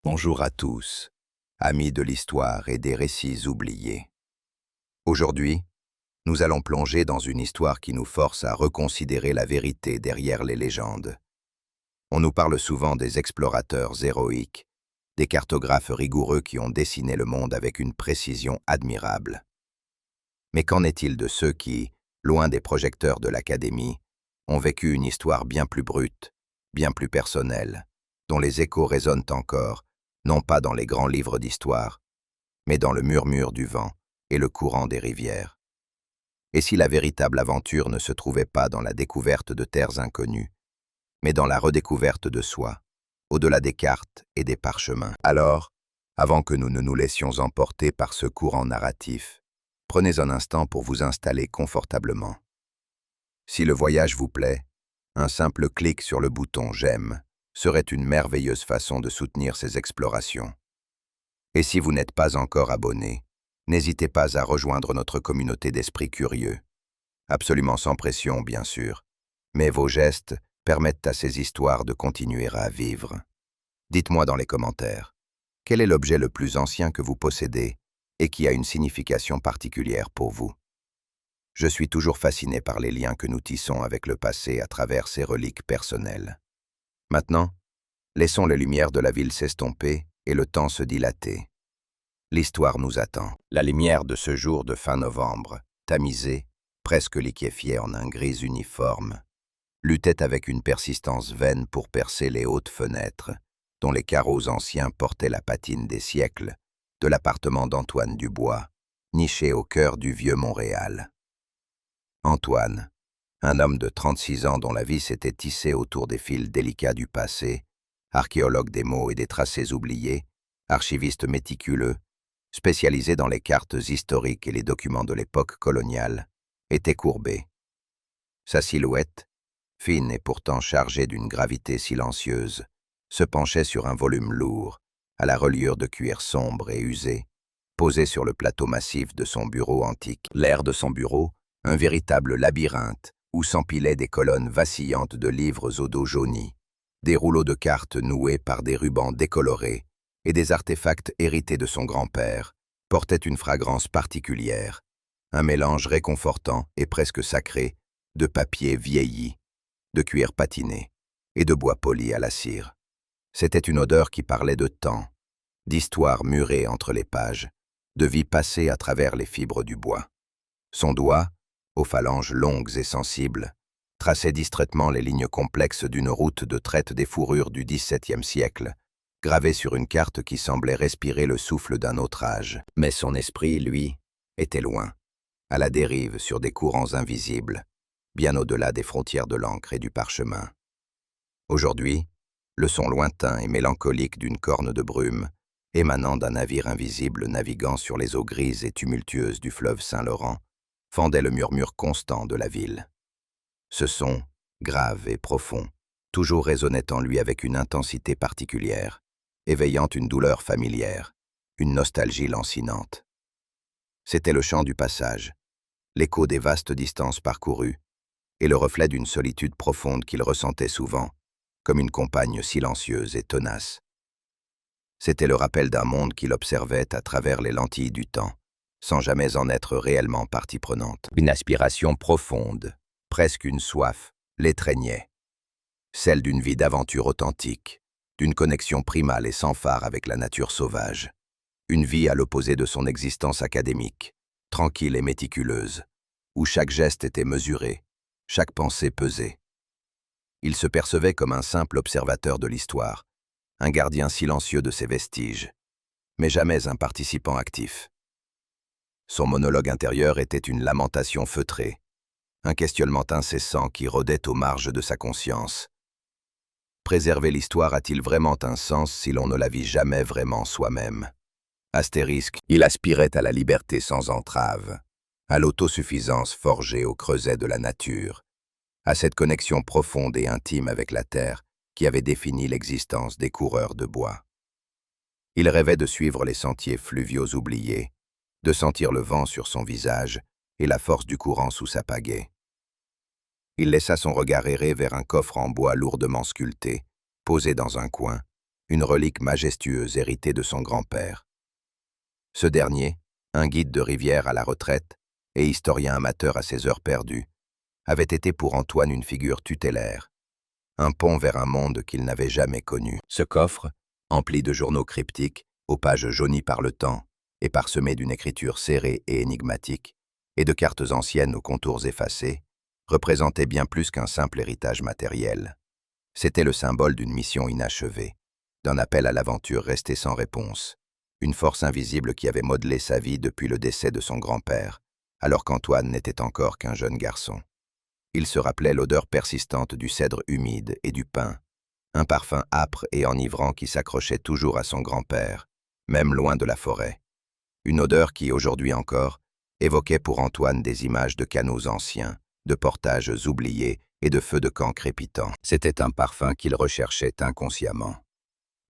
Bonjour à tous, amis de l'histoire et des récits oubliés. Aujourd'hui, nous allons plonger dans une histoire qui nous force à reconsidérer la vérité derrière les légendes. On nous parle souvent des explorateurs héroïques, des cartographes rigoureux qui ont dessiné le monde avec une précision admirable. Mais qu'en est-il de ceux qui, loin des projecteurs de l'Académie, ont vécu une histoire bien plus brute, bien plus personnelle, dont les échos résonnent encore, non pas dans les grands livres d'histoire, mais dans le murmure du vent et le courant des rivières? Et si la véritable aventure ne se trouvait pas dans la découverte de terres inconnues, mais dans la redécouverte de soi, au-delà des cartes et des parchemins? Alors, avant que nous ne nous laissions emporter par ce courant narratif, prenez un instant pour vous installer confortablement. Si le voyage vous plaît, un simple clic sur le bouton « J'aime » serait une merveilleuse façon de soutenir ces explorations. Et si vous n'êtes pas encore abonné, n'hésitez pas à rejoindre notre communauté d'esprits curieux. Absolument sans pression, bien sûr, mais vos gestes permettent à ces histoires de continuer à vivre. Dites-moi dans les commentaires, quel est l'objet le plus ancien que vous possédez et qui a une signification particulière pour vous? Je suis toujours fasciné par les liens que nous tissons avec le passé à travers ces reliques personnelles. Maintenant, laissons les lumières de la ville s'estomper et le temps se dilater. L'histoire nous attend. La lumière de ce jour de fin novembre, tamisée, presque liquéfiée en un gris uniforme, luttait avec une persistance vaine pour percer les hautes fenêtres, dont les carreaux anciens portaient la patine des siècles, de l'appartement d'Antoine Dubois, niché au cœur du vieux Montréal. Antoine, un homme de 36 ans dont la vie s'était tissée autour des fils délicats du passé, archéologue des mots et des tracés oubliés, archiviste méticuleux, spécialisé dans les cartes historiques et les documents de l'époque coloniale, était courbé. Sa silhouette, fine et pourtant chargée d'une gravité silencieuse, se penchait sur un volume lourd, à la reliure de cuir sombre et usé, posé sur le plateau massif de son bureau antique. L'air de son bureau, un véritable labyrinthe, où s'empilaient des colonnes vacillantes de livres au dos jauni, des rouleaux de cartes noués par des rubans décolorés et des artefacts hérités de son grand-père, portaient une fragrance particulière, un mélange réconfortant et presque sacré de papier vieilli, de cuir patiné et de bois poli à la cire. C'était une odeur qui parlait de temps, d'histoire murée entre les pages, de vie passée à travers les fibres du bois. Son doigt, aux phalanges longues et sensibles, traçait distraitement les lignes complexes d'une route de traite des fourrures du XVIIe siècle, gravée sur une carte qui semblait respirer le souffle d'un autre âge. Mais son esprit, lui, était loin, à la dérive sur des courants invisibles, bien au-delà des frontières de l'encre et du parchemin. Aujourd'hui, le son lointain et mélancolique d'une corne de brume, émanant d'un navire invisible naviguant sur les eaux grises et tumultueuses du fleuve Saint-Laurent, fendait le murmure constant de la ville. Ce son, grave et profond, toujours résonnait en lui avec une intensité particulière, éveillant une douleur familière, une nostalgie lancinante. C'était le chant du passage, l'écho des vastes distances parcourues, et le reflet d'une solitude profonde qu'il ressentait souvent, comme une compagne silencieuse et tenace. C'était le rappel d'un monde qu'il observait à travers les lentilles du temps, sans jamais en être réellement partie prenante. Une aspiration profonde, presque une soif, l'étreignait. Celle d'une vie d'aventure authentique, d'une connexion primale et sans phare avec la nature sauvage. Une vie à l'opposé de son existence académique, tranquille et méticuleuse, où chaque geste était mesuré, chaque pensée pesée. Il se percevait comme un simple observateur de l'histoire, un gardien silencieux de ses vestiges, mais jamais un participant actif. Son monologue intérieur était une lamentation feutrée, un questionnement incessant qui rôdait aux marges de sa conscience. Préserver l'histoire a-t-il vraiment un sens si l'on ne la vit jamais vraiment soi-même? Astérisque, il aspirait à la liberté sans entrave, à l'autosuffisance forgée au creuset de la nature, à cette connexion profonde et intime avec la terre qui avait défini l'existence des coureurs de bois. Il rêvait de suivre les sentiers fluviaux oubliés, de sentir le vent sur son visage et la force du courant sous sa pagaie. Il laissa son regard errer vers un coffre en bois lourdement sculpté, posé dans un coin, une relique majestueuse héritée de son grand-père. Ce dernier, un guide de rivière à la retraite et historien amateur à ses heures perdues, avait été pour Antoine une figure tutélaire, un pont vers un monde qu'il n'avait jamais connu. Ce coffre, empli de journaux cryptiques, aux pages jaunies par le temps et parsemé d'une écriture serrée et énigmatique, et de cartes anciennes aux contours effacés, représentait bien plus qu'un simple héritage matériel. C'était le symbole d'une mission inachevée, d'un appel à l'aventure resté sans réponse, une force invisible qui avait modelé sa vie depuis le décès de son grand-père, alors qu'Antoine n'était encore qu'un jeune garçon. Il se rappelait l'odeur persistante du cèdre humide et du pin, un parfum âpre et enivrant qui s'accrochait toujours à son grand-père, même loin de la forêt. Une odeur qui, aujourd'hui encore, évoquait pour Antoine des images de canaux anciens, de portages oubliés et de feux de camp crépitants. C'était un parfum qu'il recherchait inconsciemment.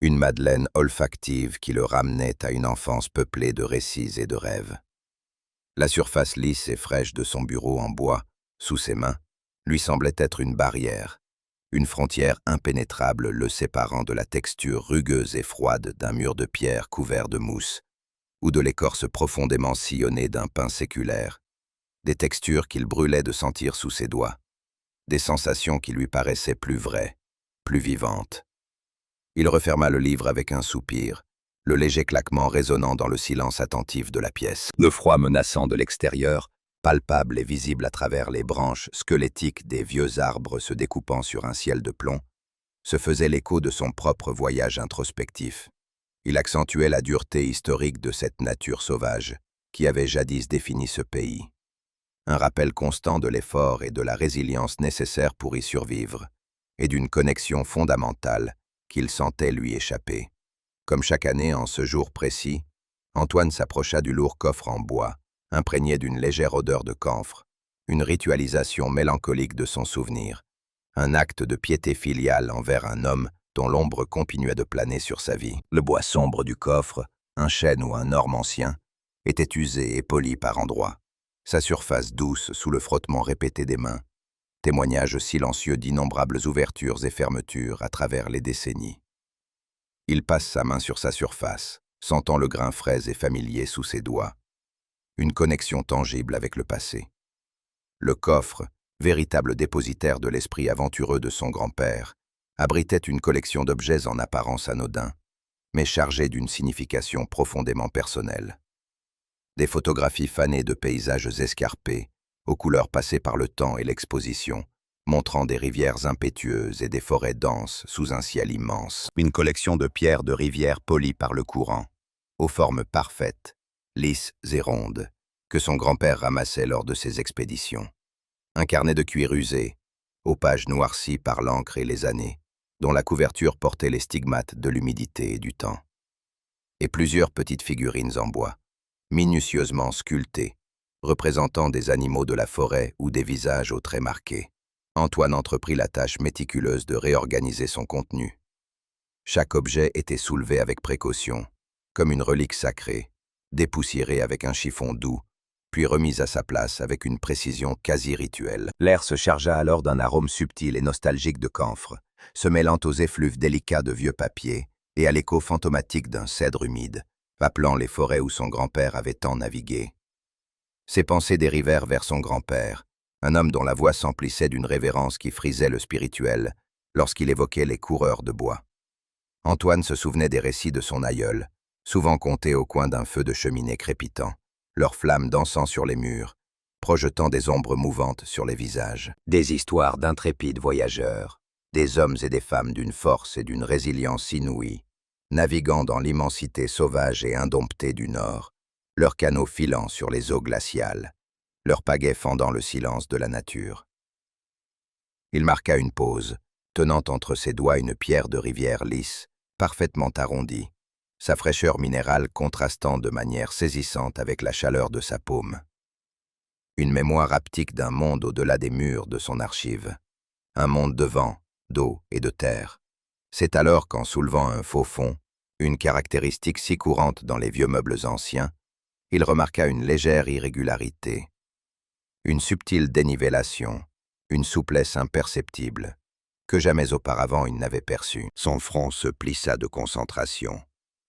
Une madeleine olfactive qui le ramenait à une enfance peuplée de récits et de rêves. La surface lisse et fraîche de son bureau en bois, sous ses mains, lui semblait être une barrière, une frontière impénétrable le séparant de la texture rugueuse et froide d'un mur de pierre couvert de mousse, ou de l'écorce profondément sillonnée d'un pin séculaire, des textures qu'il brûlait de sentir sous ses doigts, des sensations qui lui paraissaient plus vraies, plus vivantes. Il referma le livre avec un soupir, le léger claquement résonnant dans le silence attentif de la pièce. Le froid menaçant de l'extérieur, palpable et visible à travers les branches squelettiques des vieux arbres se découpant sur un ciel de plomb, se faisait l'écho de son propre voyage introspectif. Il accentuait la dureté historique de cette nature sauvage qui avait jadis défini ce pays. Un rappel constant de l'effort et de la résilience nécessaires pour y survivre, et d'une connexion fondamentale qu'il sentait lui échapper. Comme chaque année en ce jour précis, Antoine s'approcha du lourd coffre en bois, imprégné d'une légère odeur de camphre, une ritualisation mélancolique de son souvenir, un acte de piété filiale envers un homme dont l'ombre continuait de planer sur sa vie. Le bois sombre du coffre, un chêne ou un orme ancien, était usé et poli par endroits, sa surface douce sous le frottement répété des mains, témoignage silencieux d'innombrables ouvertures et fermetures à travers les décennies. Il passe sa main sur sa surface, sentant le grain frais et familier sous ses doigts, une connexion tangible avec le passé. Le coffre, véritable dépositaire de l'esprit aventureux de son grand-père, abritait une collection d'objets en apparence anodins, mais chargés d'une signification profondément personnelle. Des photographies fanées de paysages escarpés, aux couleurs passées par le temps et l'exposition, montrant des rivières impétueuses et des forêts denses sous un ciel immense. Une collection de pierres de rivière polies par le courant, aux formes parfaites, lisses et rondes, que son grand-père ramassait lors de ses expéditions. Un carnet de cuir usé, aux pages noircies par l'encre et les années, dont la couverture portait les stigmates de l'humidité et du temps. Et plusieurs petites figurines en bois, minutieusement sculptées, représentant des animaux de la forêt ou des visages aux traits marqués. Antoine entreprit la tâche méticuleuse de réorganiser son contenu. Chaque objet était soulevé avec précaution, comme une relique sacrée, dépoussiérée avec un chiffon doux, puis remise à sa place avec une précision quasi rituelle. L'air se chargea alors d'un arôme subtil et nostalgique de camphre, se mêlant aux effluves délicats de vieux papier et à l'écho fantomatique d'un cèdre humide, appelant les forêts où son grand-père avait tant navigué. Ses pensées dérivèrent vers son grand-père, un homme dont la voix s'emplissait d'une révérence qui frisait le spirituel lorsqu'il évoquait les coureurs de bois. Antoine se souvenait des récits de son aïeul, souvent contés au coin d'un feu de cheminée crépitant, leurs flammes dansant sur les murs, projetant des ombres mouvantes sur les visages. Des histoires d'intrépides voyageurs, des hommes et des femmes d'une force et d'une résilience inouïes, naviguant dans l'immensité sauvage et indomptée du Nord, leurs canots filant sur les eaux glaciales, leurs pagaies fendant le silence de la nature. Il marqua une pause, tenant entre ses doigts une pierre de rivière lisse, parfaitement arrondie, sa fraîcheur minérale contrastant de manière saisissante avec la chaleur de sa paume. Une mémoire haptique d'un monde au-delà des murs de son archive, un monde de vent, d'eau et de terre. C'est alors qu'en soulevant un faux fond, une caractéristique si courante dans les vieux meubles anciens, il remarqua une légère irrégularité, une subtile dénivellation, une souplesse imperceptible, que jamais auparavant il n'avait perçu. Son front se plissa de concentration,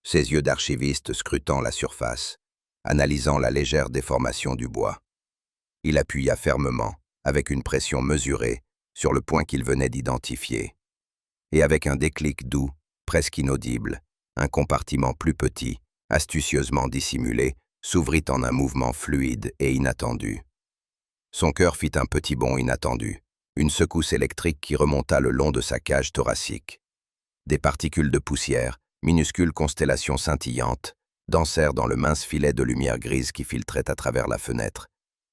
ses yeux d'archiviste scrutant la surface, analysant la légère déformation du bois. Il appuya fermement, avec une pression mesurée, sur le point qu'il venait d'identifier. Et avec un déclic doux, presque inaudible, un compartiment plus petit, astucieusement dissimulé, s'ouvrit en un mouvement fluide et inattendu. Son cœur fit un petit bond inattendu, une secousse électrique qui remonta le long de sa cage thoracique. Des particules de poussière, minuscules constellations scintillantes, dansèrent dans le mince filet de lumière grise qui filtrait à travers la fenêtre,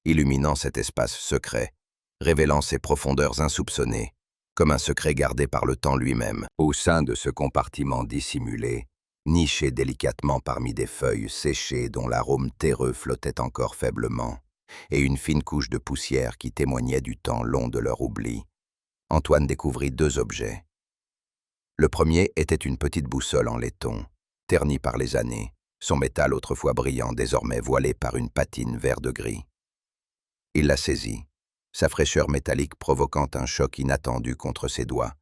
illuminant cet espace secret, révélant ses profondeurs insoupçonnées, comme un secret gardé par le temps lui-même. Au sein de ce compartiment dissimulé, niché délicatement parmi des feuilles séchées dont l'arôme terreux flottait encore faiblement, et une fine couche de poussière qui témoignait du temps long de leur oubli, Antoine découvrit 2 objets. Le premier était une petite boussole en laiton, ternie par les années, son métal autrefois brillant désormais voilé par une patine vert-de-gris. Il la saisit, sa fraîcheur métallique provoquant un choc inattendu contre ses doigts,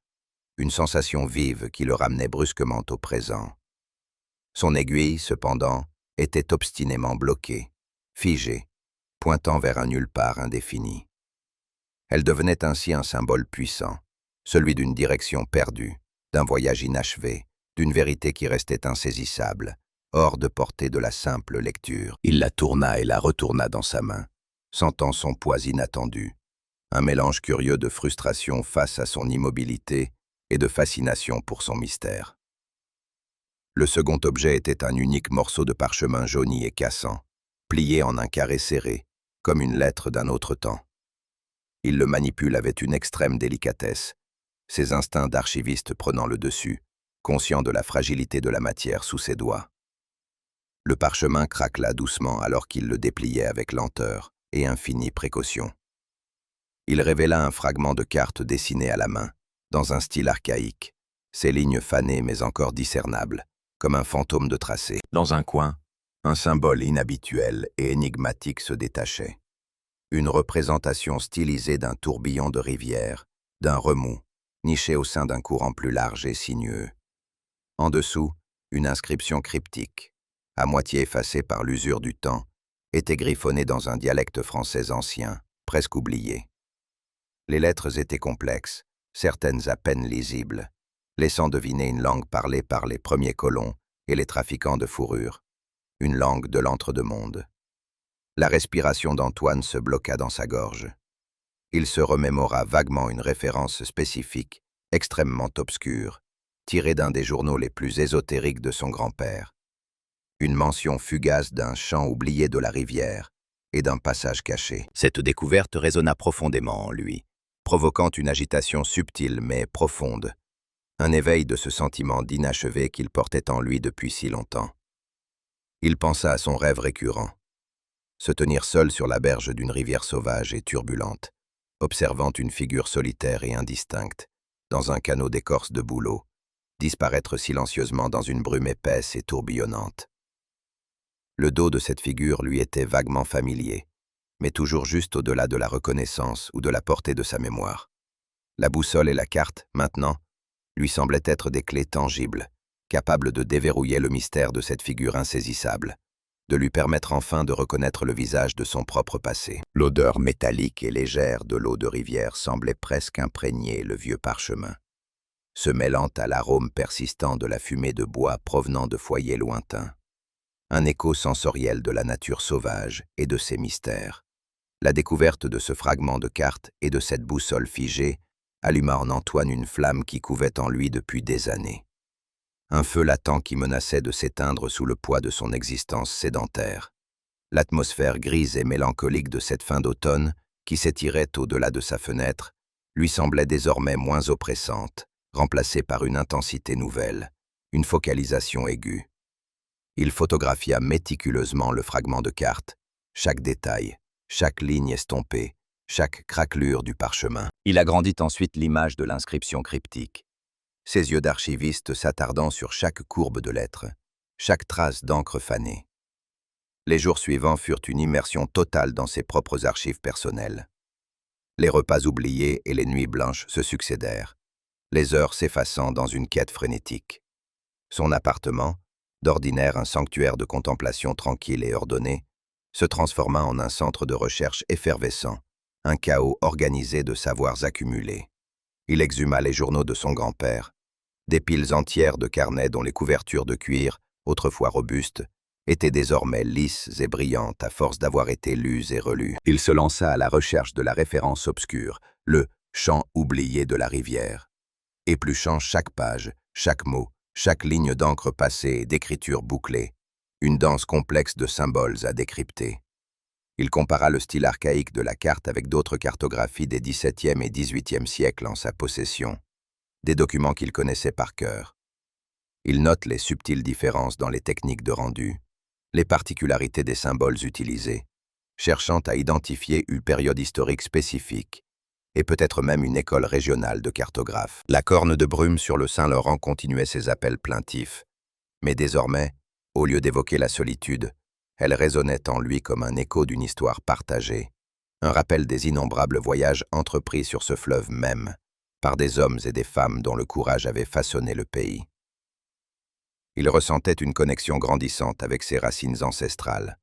une sensation vive qui le ramenait brusquement au présent. Son aiguille, cependant, était obstinément bloquée, figée, pointant vers un nulle part indéfini. Elle devenait ainsi un symbole puissant, celui d'une direction perdue, d'un voyage inachevé, d'une vérité qui restait insaisissable, hors de portée de la simple lecture. Il la tourna et la retourna dans sa main, sentant son poids inattendu, un mélange curieux de frustration face à son immobilité et de fascination pour son mystère. Le second objet était un unique morceau de parchemin jauni et cassant, plié en un carré serré, comme une lettre d'un autre temps. Il le manipule avec une extrême délicatesse, ses instincts d'archiviste prenant le dessus, conscient de la fragilité de la matière sous ses doigts. Le parchemin craquela doucement alors qu'il le dépliait avec lenteur et infinie précaution. Il révéla un fragment de carte dessiné à la main, dans un style archaïque, ses lignes fanées mais encore discernables, comme un fantôme de tracé. Dans un coin, un symbole inhabituel et énigmatique se détachait. Une représentation stylisée d'un tourbillon de rivière, d'un remous, niché au sein d'un courant plus large et sinueux. En dessous, une inscription cryptique, à moitié effacée par l'usure du temps, était griffonnée dans un dialecte français ancien, presque oublié. Les lettres étaient complexes, certaines à peine lisibles, laissant deviner une langue parlée par les premiers colons et les trafiquants de fourrure, une langue de l'entre-deux-mondes. La respiration d'Antoine se bloqua dans sa gorge. Il se remémora vaguement une référence spécifique, extrêmement obscure, tirée d'un des journaux les plus ésotériques de son grand-père. Une mention fugace d'un champ oublié de la rivière et d'un passage caché. Cette découverte résonna profondément en lui, provoquant une agitation subtile mais profonde, un éveil de ce sentiment d'inachevé qu'il portait en lui depuis si longtemps. Il pensa à son rêve récurrent, se tenir seul sur la berge d'une rivière sauvage et turbulente, observant une figure solitaire et indistincte, dans un canot d'écorce de bouleau, disparaître silencieusement dans une brume épaisse et tourbillonnante. Le dos de cette figure lui était vaguement familier, mais toujours juste au-delà de la reconnaissance ou de la portée de sa mémoire. La boussole et la carte, maintenant, lui semblaient être des clés tangibles, capables de déverrouiller le mystère de cette figure insaisissable, de lui permettre enfin de reconnaître le visage de son propre passé. L'odeur métallique et légère de l'eau de rivière semblait presque imprégner le vieux parchemin, se mêlant à l'arôme persistant de la fumée de bois provenant de foyers lointains. Un écho sensoriel de la nature sauvage et de ses mystères. La découverte de ce fragment de carte et de cette boussole figée alluma en Antoine une flamme qui couvait en lui depuis des années. Un feu latent qui menaçait de s'éteindre sous le poids de son existence sédentaire. L'atmosphère grise et mélancolique de cette fin d'automne, qui s'étirait au-delà de sa fenêtre, lui semblait désormais moins oppressante, remplacée par une intensité nouvelle, une focalisation aiguë. Il photographia méticuleusement le fragment de carte, chaque détail, chaque ligne estompée, chaque craquelure du parchemin. Il agrandit ensuite l'image de l'inscription cryptique, ses yeux d'archiviste s'attardant sur chaque courbe de lettres, chaque trace d'encre fanée. Les jours suivants furent une immersion totale dans ses propres archives personnelles. Les repas oubliés et les nuits blanches se succédèrent, les heures s'effaçant dans une quête frénétique. Son appartement, d'ordinaire un sanctuaire de contemplation tranquille et ordonné, se transforma en un centre de recherche effervescent, un chaos organisé de savoirs accumulés. Il exhuma les journaux de son grand-père, des piles entières de carnets dont les couvertures de cuir, autrefois robustes, étaient désormais lisses et brillantes à force d'avoir été lues et relues. Il se lança à la recherche de la référence obscure, le « champ oublié de la rivière », épluchant chaque page, chaque mot, chaque ligne d'encre passée et d'écriture bouclée, une danse complexe de symboles à décrypter. Il compara le style archaïque de la carte avec d'autres cartographies des XVIIe et XVIIIe siècles en sa possession, des documents qu'il connaissait par cœur. Il note les subtiles différences dans les techniques de rendu, les particularités des symboles utilisés, cherchant à identifier une période historique spécifique, et peut-être même une école régionale de cartographes. La corne de brume sur le Saint-Laurent continuait ses appels plaintifs, mais désormais, au lieu d'évoquer la solitude, elle résonnait en lui comme un écho d'une histoire partagée, un rappel des innombrables voyages entrepris sur ce fleuve même, par des hommes et des femmes dont le courage avait façonné le pays. Il ressentait une connexion grandissante avec ses racines ancestrales,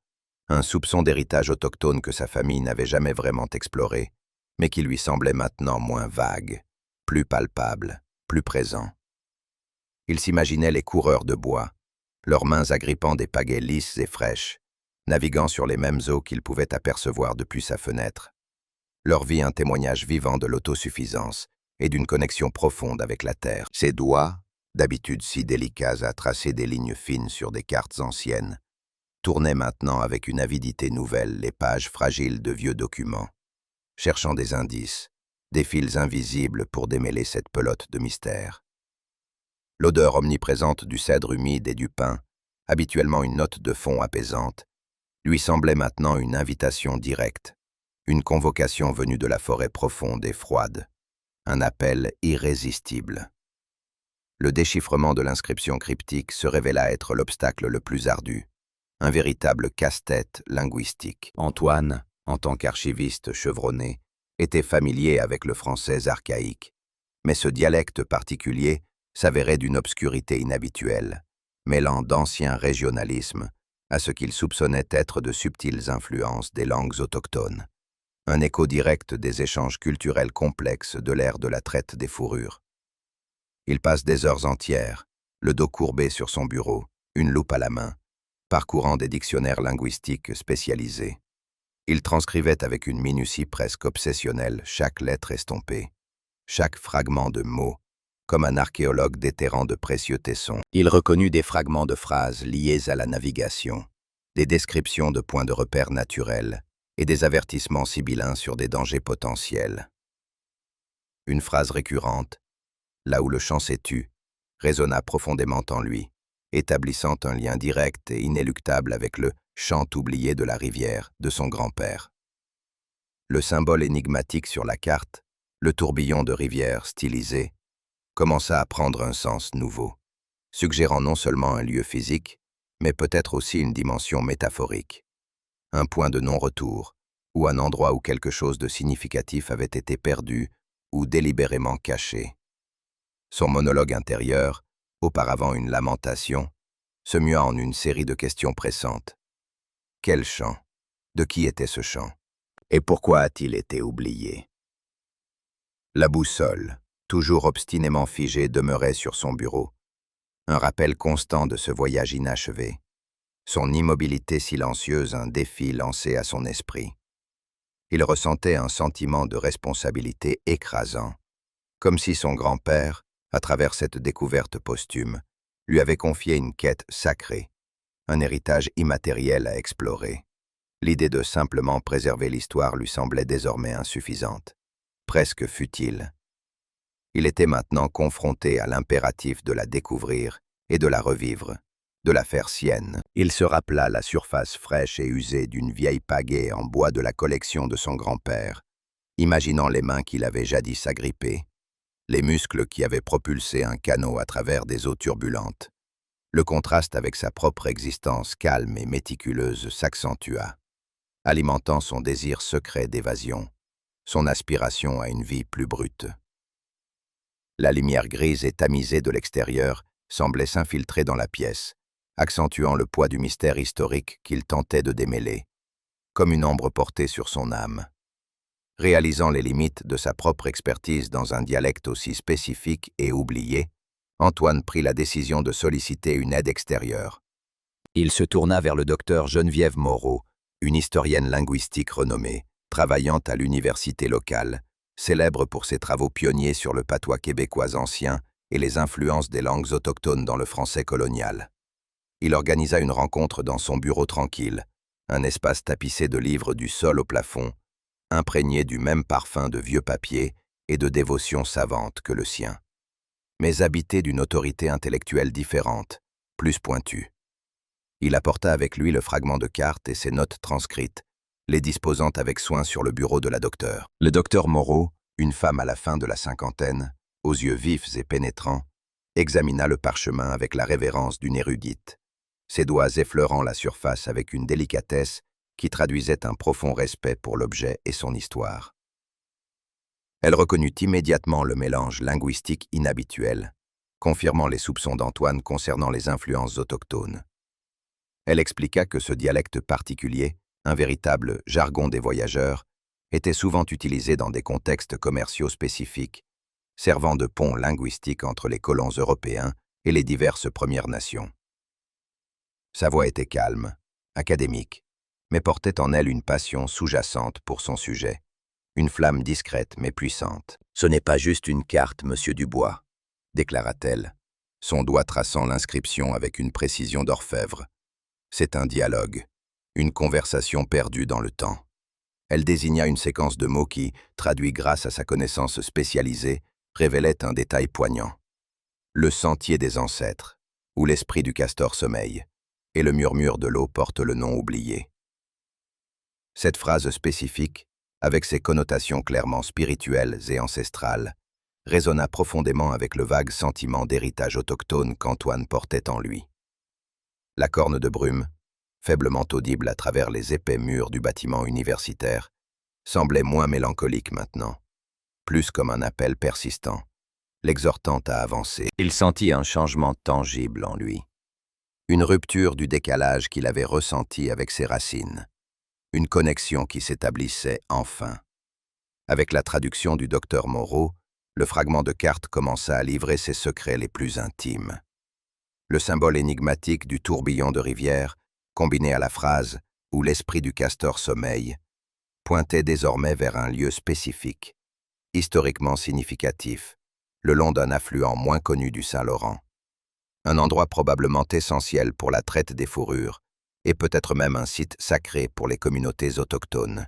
un soupçon d'héritage autochtone que sa famille n'avait jamais vraiment exploré, mais qui lui semblait maintenant moins vague, plus palpable, plus présent. Il s'imaginait les coureurs de bois, leurs mains agrippant des pagaies lisses et fraîches, naviguant sur les mêmes eaux qu'il pouvait apercevoir depuis sa fenêtre. Leur vie un témoignage vivant de l'autosuffisance et d'une connexion profonde avec la terre. Ses doigts, d'habitude si délicats à tracer des lignes fines sur des cartes anciennes, tournaient maintenant avec une avidité nouvelle les pages fragiles de vieux documents, cherchant des indices, des fils invisibles pour démêler cette pelote de mystère. L'odeur omniprésente du cèdre humide et du pin, habituellement une note de fond apaisante, lui semblait maintenant une invitation directe, une convocation venue de la forêt profonde et froide, un appel irrésistible. Le déchiffrement de l'inscription cryptique se révéla être l'obstacle le plus ardu, un véritable casse-tête linguistique. Antoine, en tant qu'archiviste chevronné, était familier avec le français archaïque, mais ce dialecte particulier s'avérait d'une obscurité inhabituelle, mêlant d'anciens régionalismes à ce qu'il soupçonnait être de subtiles influences des langues autochtones, un écho direct des échanges culturels complexes de l'ère de la traite des fourrures. Il passe des heures entières, le dos courbé sur son bureau, une loupe à la main, parcourant des dictionnaires linguistiques spécialisés. Il transcrivait avec une minutie presque obsessionnelle chaque lettre estompée, chaque fragment de mots, comme un archéologue déterrant de précieux tessons. Il reconnut des fragments de phrases liés à la navigation, des descriptions de points de repère naturels et des avertissements sibyllins sur des dangers potentiels. Une phrase récurrente, là où le champ s'est tu, résonna profondément en lui, établissant un lien direct et inéluctable avec le champ oublié de la rivière de son grand-père. Le symbole énigmatique sur la carte, le tourbillon de rivière stylisé, commença à prendre un sens nouveau, suggérant non seulement un lieu physique, mais peut-être aussi une dimension métaphorique. Un point de non-retour, ou un endroit où quelque chose de significatif avait été perdu ou délibérément caché. Son monologue intérieur, auparavant une lamentation, se mua en une série de questions pressantes. Quel chant? De qui était ce chant? Et pourquoi a-t-il été oublié? La boussole, toujours obstinément figée, demeurait sur son bureau, un rappel constant de ce voyage inachevé. Son immobilité silencieuse un défi lancé à son esprit. Il ressentait un sentiment de responsabilité écrasant, comme si son grand-père, à travers cette découverte posthume, lui avait confié une quête sacrée, un héritage immatériel à explorer. L'idée de simplement préserver l'histoire lui semblait désormais insuffisante, presque futile. Il était maintenant confronté à l'impératif de la découvrir et de la revivre, de la faire sienne. Il se rappela la surface fraîche et usée d'une vieille pagaie en bois de la collection de son grand-père, imaginant les mains qu'il avait jadis agrippées, les muscles qui avaient propulsé un canot à travers des eaux turbulentes. Le contraste avec sa propre existence calme et méticuleuse s'accentua, alimentant son désir secret d'évasion, son aspiration à une vie plus brute. La lumière grise et tamisée de l'extérieur semblait s'infiltrer dans la pièce, accentuant le poids du mystère historique qu'il tentait de démêler, comme une ombre portée sur son âme. Réalisant les limites de sa propre expertise dans un dialecte aussi spécifique et oublié, Antoine prit la décision de solliciter une aide extérieure. Il se tourna vers le docteur Geneviève Moreau, une historienne linguistique renommée, travaillant à l'université locale, célèbre pour ses travaux pionniers sur le patois québécois ancien et les influences des langues autochtones dans le français colonial. Il organisa une rencontre dans son bureau tranquille, un espace tapissé de livres du sol au plafond, imprégné du même parfum de vieux papier et de dévotion savante que le sien, mais habité d'une autorité intellectuelle différente, plus pointue. Il apporta avec lui le fragment de carte et ses notes transcrites, les disposant avec soin sur le bureau de la docteure. Le docteur Moreau, une femme à la fin de la cinquantaine, aux yeux vifs et pénétrants, examina le parchemin avec la révérence d'une érudite, ses doigts effleurant la surface avec une délicatesse qui traduisait un profond respect pour l'objet et son histoire. Elle reconnut immédiatement le mélange linguistique inhabituel, confirmant les soupçons d'Antoine concernant les influences autochtones. Elle expliqua que ce dialecte particulier, un véritable jargon des voyageurs, était souvent utilisé dans des contextes commerciaux spécifiques, servant de pont linguistique entre les colons européens et les diverses Premières Nations. Sa voix était calme, académique, mais portait en elle une passion sous-jacente pour son sujet, une flamme discrète mais puissante. « Ce n'est pas juste une carte, monsieur Dubois », déclara-t-elle, son doigt traçant l'inscription avec une précision d'orfèvre. C'est un dialogue, une conversation perdue dans le temps. Elle désigna une séquence de mots qui, traduits grâce à sa connaissance spécialisée, révélait un détail poignant. Le sentier des ancêtres, où l'esprit du castor sommeille, et le murmure de l'eau porte le nom oublié. Cette phrase spécifique, avec ses connotations clairement spirituelles et ancestrales, résonna profondément avec le vague sentiment d'héritage autochtone qu'Antoine portait en lui. La corne de brume, faiblement audible à travers les épais murs du bâtiment universitaire, semblait moins mélancolique maintenant, plus comme un appel persistant, l'exhortant à avancer. Il sentit un changement tangible en lui, une rupture du décalage qu'il avait ressenti avec ses racines, une connexion qui s'établissait enfin. Avec la traduction du docteur Moreau, le fragment de carte commença à livrer ses secrets les plus intimes. Le symbole énigmatique du tourbillon de rivière, combiné à la phrase « où l'esprit du castor sommeille », pointait désormais vers un lieu spécifique, historiquement significatif, le long d'un affluent moins connu du Saint-Laurent. Un endroit probablement essentiel pour la traite des fourrures, et peut-être même un site sacré pour les communautés autochtones.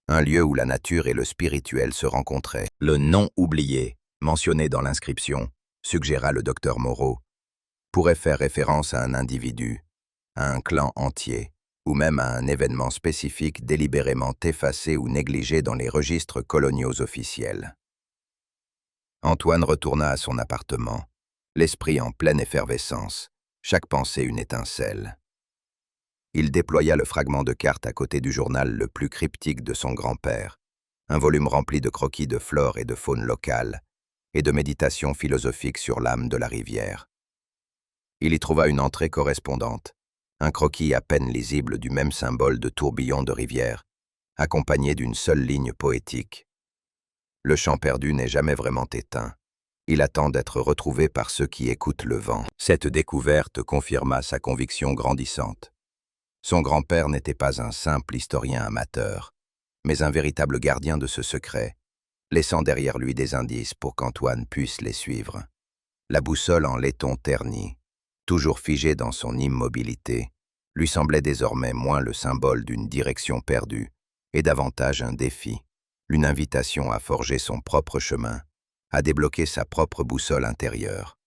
Un lieu où la nature et le spirituel se rencontraient. Le nom oublié, mentionné dans l'inscription, suggéra le docteur Moreau, pourrait faire référence à un individu, à un clan entier, ou même à un événement spécifique délibérément effacé ou négligé dans les registres coloniaux officiels. Antoine retourna à son appartement, l'esprit en pleine effervescence, chaque pensée une étincelle. Il déploya le fragment de carte à côté du journal le plus cryptique de son grand-père, un volume rempli de croquis de flore et de faune locale, et de méditations philosophiques sur l'âme de la rivière. Il y trouva une entrée correspondante, un croquis à peine lisible du même symbole de tourbillon de rivière, accompagné d'une seule ligne poétique. Le chant perdu n'est jamais vraiment éteint. Il attend d'être retrouvé par ceux qui écoutent le vent. Cette découverte confirma sa conviction grandissante. Son grand-père n'était pas un simple historien amateur, mais un véritable gardien de ce secret, laissant derrière lui des indices pour qu'Antoine puisse les suivre. La boussole en laiton terni, toujours figée dans son immobilité, lui semblait désormais moins le symbole d'une direction perdue et davantage un défi, une invitation à forger son propre chemin, à débloquer sa propre boussole intérieure.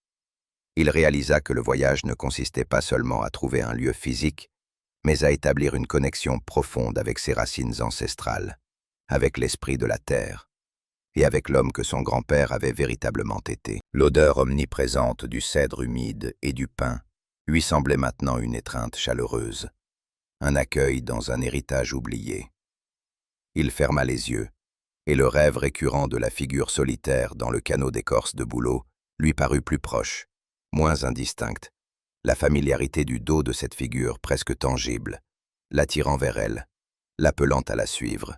Il réalisa que le voyage ne consistait pas seulement à trouver un lieu physique, mais à établir une connexion profonde avec ses racines ancestrales, avec l'esprit de la terre, et avec l'homme que son grand-père avait véritablement été. L'odeur omniprésente du cèdre humide et du pin lui semblait maintenant une étreinte chaleureuse, un accueil dans un héritage oublié. Il ferma les yeux, et le rêve récurrent de la figure solitaire dans le canot d'écorce de bouleau lui parut plus proche, moins indistinct, la familiarité du dos de cette figure presque tangible, l'attirant vers elle, l'appelant à la suivre.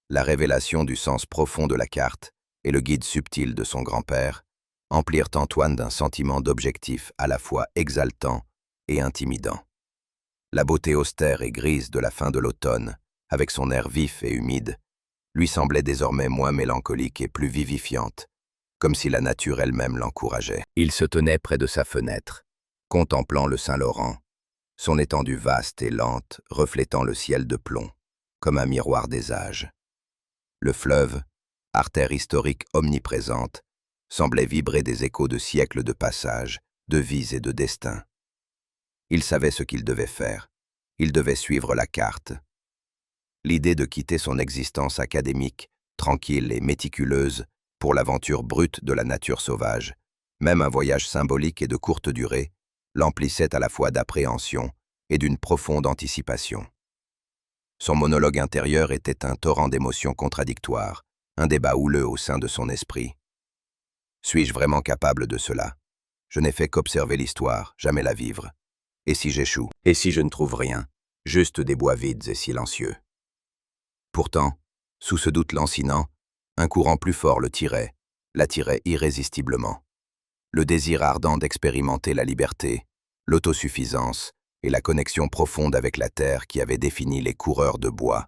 La révélation du sens profond de la carte et le guide subtil de son grand-père emplirent Antoine d'un sentiment d'objectif à la fois exaltant et intimidant. La beauté austère et grise de la fin de l'automne, avec son air vif et humide, lui semblait désormais moins mélancolique et plus vivifiante, comme si la nature elle-même l'encourageait. Il se tenait près de sa fenêtre, contemplant le Saint-Laurent, son étendue vaste et lente reflétant le ciel de plomb, comme un miroir des âges. Le fleuve, artère historique omniprésente, semblait vibrer des échos de siècles de passage, de vies et de destins. Il savait ce qu'il devait faire. Il devait suivre la carte. L'idée de quitter son existence académique, tranquille et méticuleuse, pour l'aventure brute de la nature sauvage, même un voyage symbolique et de courte durée, l'emplissait à la fois d'appréhension et d'une profonde anticipation. Son monologue intérieur était un torrent d'émotions contradictoires, un débat houleux au sein de son esprit. Suis-je vraiment capable de cela? Je n'ai fait qu'observer l'histoire, jamais la vivre. Et si j'échoue? Et si je ne trouve rien? Juste des bois vides et silencieux. Pourtant, sous ce doute lancinant, un courant plus fort l'attirait irrésistiblement. Le désir ardent d'expérimenter la liberté, l'autosuffisance et la connexion profonde avec la terre qui avait défini les coureurs de bois,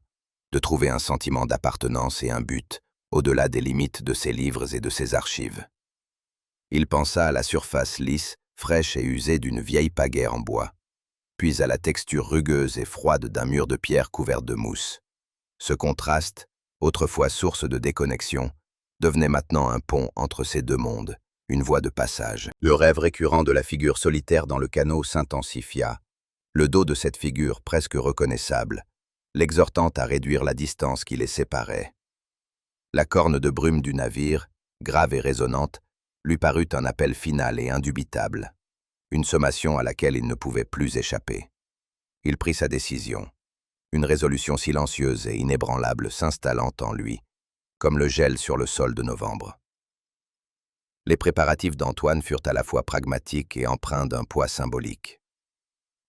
de trouver un sentiment d'appartenance et un but, au-delà des limites de ses livres et de ses archives. Il pensa à la surface lisse, fraîche et usée d'une vieille pagaie en bois, puis à la texture rugueuse et froide d'un mur de pierre couvert de mousse. Ce contraste, autrefois source de déconnexion, devenait maintenant un pont entre ces deux mondes, une voie de passage. Le rêve récurrent de la figure solitaire dans le canot s'intensifia, le dos de cette figure presque reconnaissable, l'exhortant à réduire la distance qui les séparait. La corne de brume du navire, grave et résonnante, lui parut un appel final et indubitable, une sommation à laquelle il ne pouvait plus échapper. Il prit sa décision, une résolution silencieuse et inébranlable s'installant en lui, comme le gel sur le sol de novembre. Les préparatifs d'Antoine furent à la fois pragmatiques et empreints d'un poids symbolique.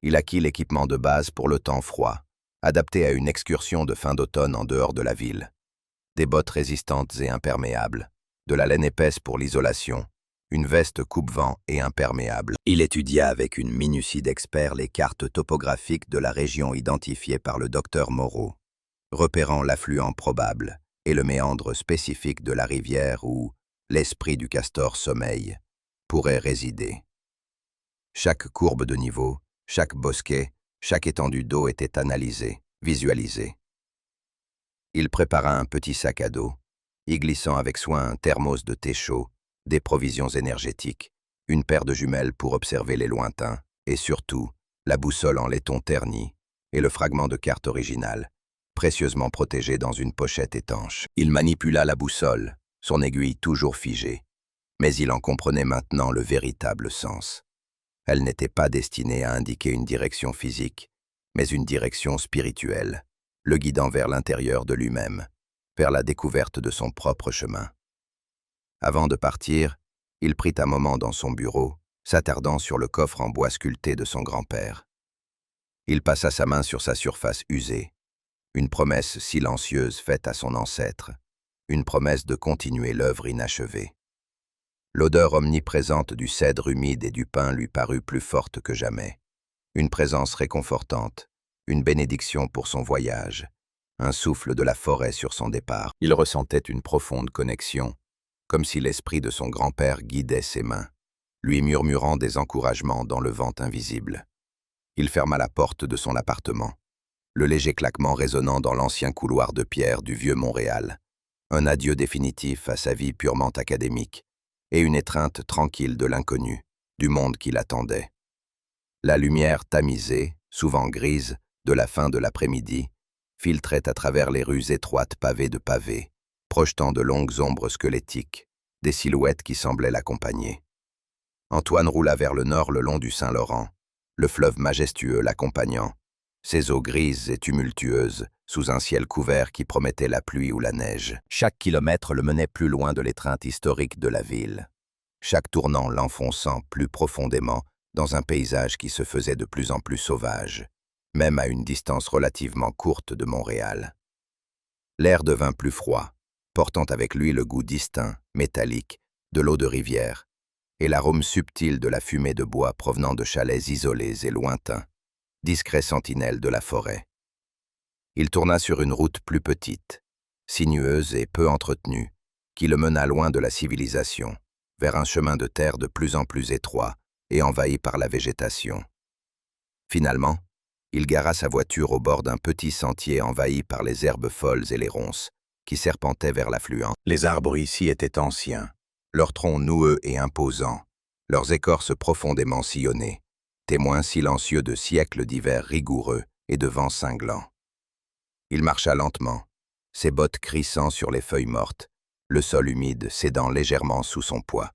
Il acquit l'équipement de base pour le temps froid, adapté à une excursion de fin d'automne en dehors de la ville. Des bottes résistantes et imperméables, de la laine épaisse pour l'isolation, une veste coupe-vent et imperméable. Il étudia avec une minutie d'expert les cartes topographiques de la région identifiée par le docteur Moreau, repérant l'affluent probable et le méandre spécifique de la rivière où l'esprit du castor sommeil pourrait résider. Chaque courbe de niveau, chaque bosquet, chaque étendue d'eau était analysée, visualisée. Il prépara un petit sac à dos, y glissant avec soin un thermos de thé chaud, des provisions énergétiques, une paire de jumelles pour observer les lointains, et surtout, la boussole en laiton terni et le fragment de carte originale, précieusement protégé dans une pochette étanche. Il manipula la boussole, son aiguille toujours figée, mais il en comprenait maintenant le véritable sens. Elle n'était pas destinée à indiquer une direction physique, mais une direction spirituelle, le guidant vers l'intérieur de lui-même, vers la découverte de son propre chemin. Avant de partir, il prit un moment dans son bureau, s'attardant sur le coffre en bois sculpté de son grand-père. Il passa sa main sur sa surface usée, une promesse silencieuse faite à son ancêtre, une promesse de continuer l'œuvre inachevée. L'odeur omniprésente du cèdre humide et du pin lui parut plus forte que jamais. Une présence réconfortante, une bénédiction pour son voyage, un souffle de la forêt sur son départ. Il ressentait une profonde connexion, comme si l'esprit de son grand-père guidait ses mains, lui murmurant des encouragements dans le vent invisible. Il ferma la porte de son appartement, le léger claquement résonnant dans l'ancien couloir de pierre du vieux Montréal, un adieu définitif à sa vie purement académique, et une étreinte tranquille de l'inconnu, du monde qui l'attendait. La lumière tamisée, souvent grise, de la fin de l'après-midi, filtrait à travers les rues étroites pavées de pavés, projetant de longues ombres squelettiques, des silhouettes qui semblaient l'accompagner. Antoine roula vers le nord le long du Saint-Laurent, le fleuve majestueux l'accompagnant, ses eaux grises et tumultueuses sous un ciel couvert qui promettait la pluie ou la neige. Chaque kilomètre le menait plus loin de l'étreinte historique de la ville. Chaque tournant l'enfonçant plus profondément dans un paysage qui se faisait de plus en plus sauvage, même à une distance relativement courte de Montréal. L'air devint plus froid, portant avec lui le goût distinct, métallique, de l'eau de rivière, et l'arôme subtil de la fumée de bois provenant de chalets isolés et lointains, discrets sentinelles de la forêt. Il tourna sur une route plus petite, sinueuse et peu entretenue, qui le mena loin de la civilisation, vers un chemin de terre de plus en plus étroit et envahi par la végétation. Finalement, il gara sa voiture au bord d'un petit sentier envahi par les herbes folles et les ronces, qui serpentaient vers l'affluent. Les arbres ici étaient anciens, leurs troncs noueux et imposants, leurs écorces profondément sillonnées, témoins silencieux de siècles d'hiver rigoureux et de vents cinglants. Il marcha lentement, ses bottes crissant sur les feuilles mortes, le sol humide cédant légèrement sous son poids.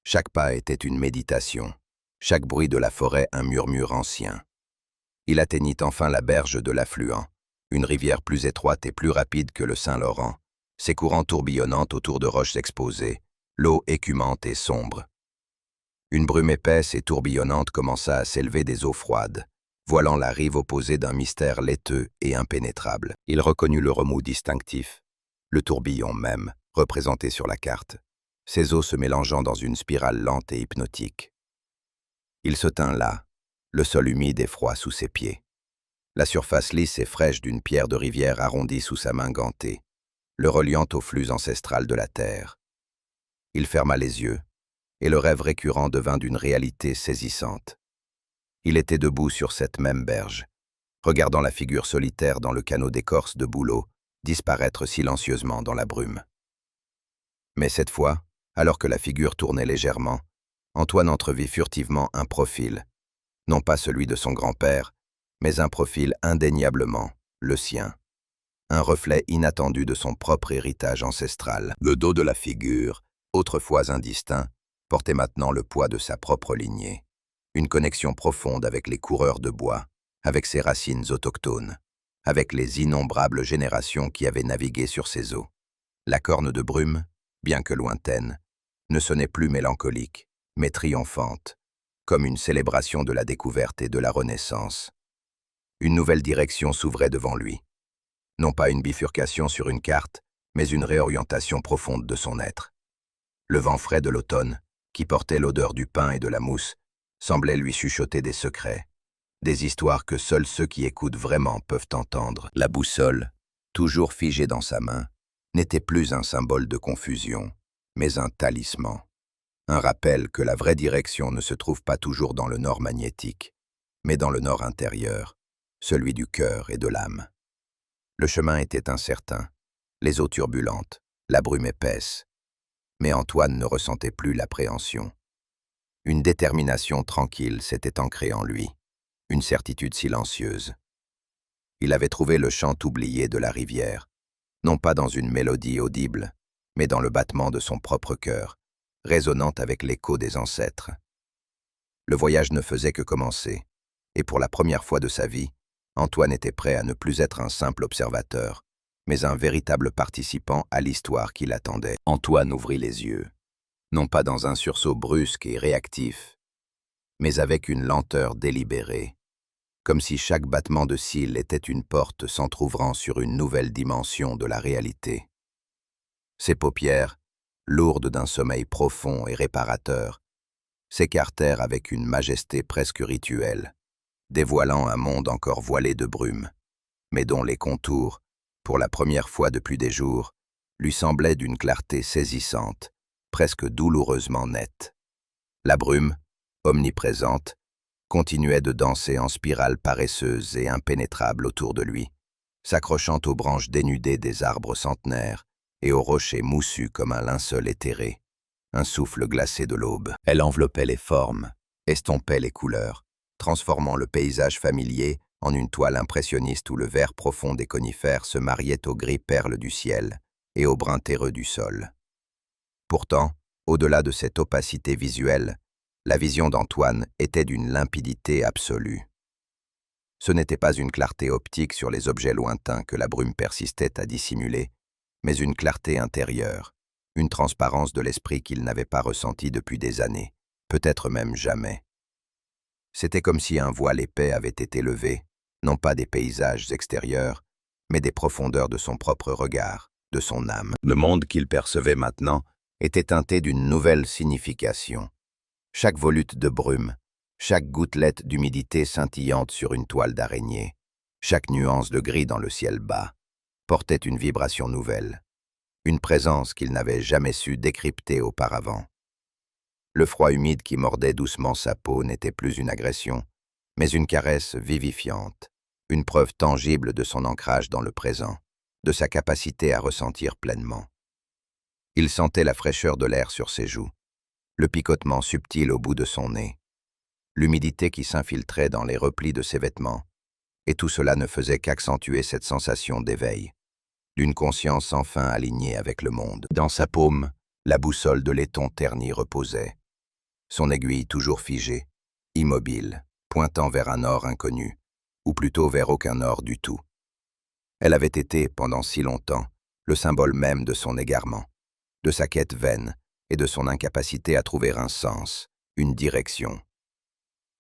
Chaque pas était une méditation, chaque bruit de la forêt un murmure ancien. Il atteignit enfin la berge de l'affluent, une rivière plus étroite et plus rapide que le Saint-Laurent, ses courants tourbillonnant autour de roches exposées, l'eau écumante et sombre. Une brume épaisse et tourbillonnante commença à s'élever des eaux froides, voilant la rive opposée d'un mystère laiteux et impénétrable. Il reconnut le remous distinctif, le tourbillon même, représenté sur la carte, ses eaux se mélangeant dans une spirale lente et hypnotique. Il se tint là, le sol humide et froid sous ses pieds. La surface lisse et fraîche d'une pierre de rivière arrondie sous sa main gantée, le reliant aux flux ancestral de la terre. Il ferma les yeux, et le rêve récurrent devint d'une réalité saisissante. Il était debout sur cette même berge, regardant la figure solitaire dans le canot d'écorce de bouleau disparaître silencieusement dans la brume. Mais cette fois, alors que la figure tournait légèrement, Antoine entrevit furtivement un profil, non pas celui de son grand-père, mais un profil indéniablement le sien, un reflet inattendu de son propre héritage ancestral. Le dos de la figure, autrefois indistinct, portait maintenant le poids de sa propre lignée, une connexion profonde avec les coureurs de bois, avec ses racines autochtones, avec les innombrables générations qui avaient navigué sur ses eaux. La corne de brume, bien que lointaine, ne sonnait plus mélancolique, mais triomphante, comme une célébration de la découverte et de la renaissance. Une nouvelle direction s'ouvrait devant lui. Non pas une bifurcation sur une carte, mais une réorientation profonde de son être. Le vent frais de l'automne, qui portait l'odeur du pain et de la mousse, semblait lui chuchoter des secrets, des histoires que seuls ceux qui écoutent vraiment peuvent entendre. La boussole, toujours figée dans sa main, n'était plus un symbole de confusion, mais un talisman. Un rappel que la vraie direction ne se trouve pas toujours dans le nord magnétique, mais dans le nord intérieur, celui du cœur et de l'âme. Le chemin était incertain, les eaux turbulentes, la brume épaisse. Mais Antoine ne ressentait plus l'appréhension. Une détermination tranquille s'était ancrée en lui, une certitude silencieuse. Il avait trouvé le chant oublié de la rivière, non pas dans une mélodie audible, mais dans le battement de son propre cœur, résonnant avec l'écho des ancêtres. Le voyage ne faisait que commencer, et pour la première fois de sa vie, Antoine était prêt à ne plus être un simple observateur, mais un véritable participant à l'histoire qui l'attendait. Antoine ouvrit les yeux, non pas dans un sursaut brusque et réactif, mais avec une lenteur délibérée, comme si chaque battement de cils était une porte s'entr'ouvrant sur une nouvelle dimension de la réalité. Ses paupières, lourdes d'un sommeil profond et réparateur, s'écartèrent avec une majesté presque rituelle, dévoilant un monde encore voilé de brume, mais dont les contours, pour la première fois depuis des jours, lui semblaient d'une clarté saisissante, presque douloureusement nette. La brume, omniprésente, continuait de danser en spirale paresseuse et impénétrable autour de lui, s'accrochant aux branches dénudées des arbres centenaires et aux rochers moussus comme un linceul éthéré, un souffle glacé de l'aube. Elle enveloppait les formes, estompait les couleurs, transformant le paysage familier en une toile impressionniste où le vert profond des conifères se mariait au gris perle du ciel et au brun terreux du sol. Pourtant, au-delà de cette opacité visuelle, la vision d'Antoine était d'une limpidité absolue. Ce n'était pas une clarté optique sur les objets lointains que la brume persistait à dissimuler, mais une clarté intérieure, une transparence de l'esprit qu'il n'avait pas ressentie depuis des années, peut-être même jamais. C'était comme si un voile épais avait été levé, non pas des paysages extérieurs, mais des profondeurs de son propre regard, de son âme. Le monde qu'il percevait maintenant était teinté d'une nouvelle signification. Chaque volute de brume, chaque gouttelette d'humidité scintillante sur une toile d'araignée, chaque nuance de gris dans le ciel bas, portait une vibration nouvelle, une présence qu'il n'avait jamais su décrypter auparavant. Le froid humide qui mordait doucement sa peau n'était plus une agression, mais une caresse vivifiante, une preuve tangible de son ancrage dans le présent, de sa capacité à ressentir pleinement. Il sentait la fraîcheur de l'air sur ses joues, le picotement subtil au bout de son nez, l'humidité qui s'infiltrait dans les replis de ses vêtements, et tout cela ne faisait qu'accentuer cette sensation d'éveil, d'une conscience enfin alignée avec le monde. Dans sa paume, la boussole de laiton terni reposait, son aiguille toujours figée, immobile, pointant vers un nord inconnu, ou plutôt vers aucun nord du tout. Elle avait été, pendant si longtemps, le symbole même de son égarement, de sa quête vaine et de son incapacité à trouver un sens, une direction.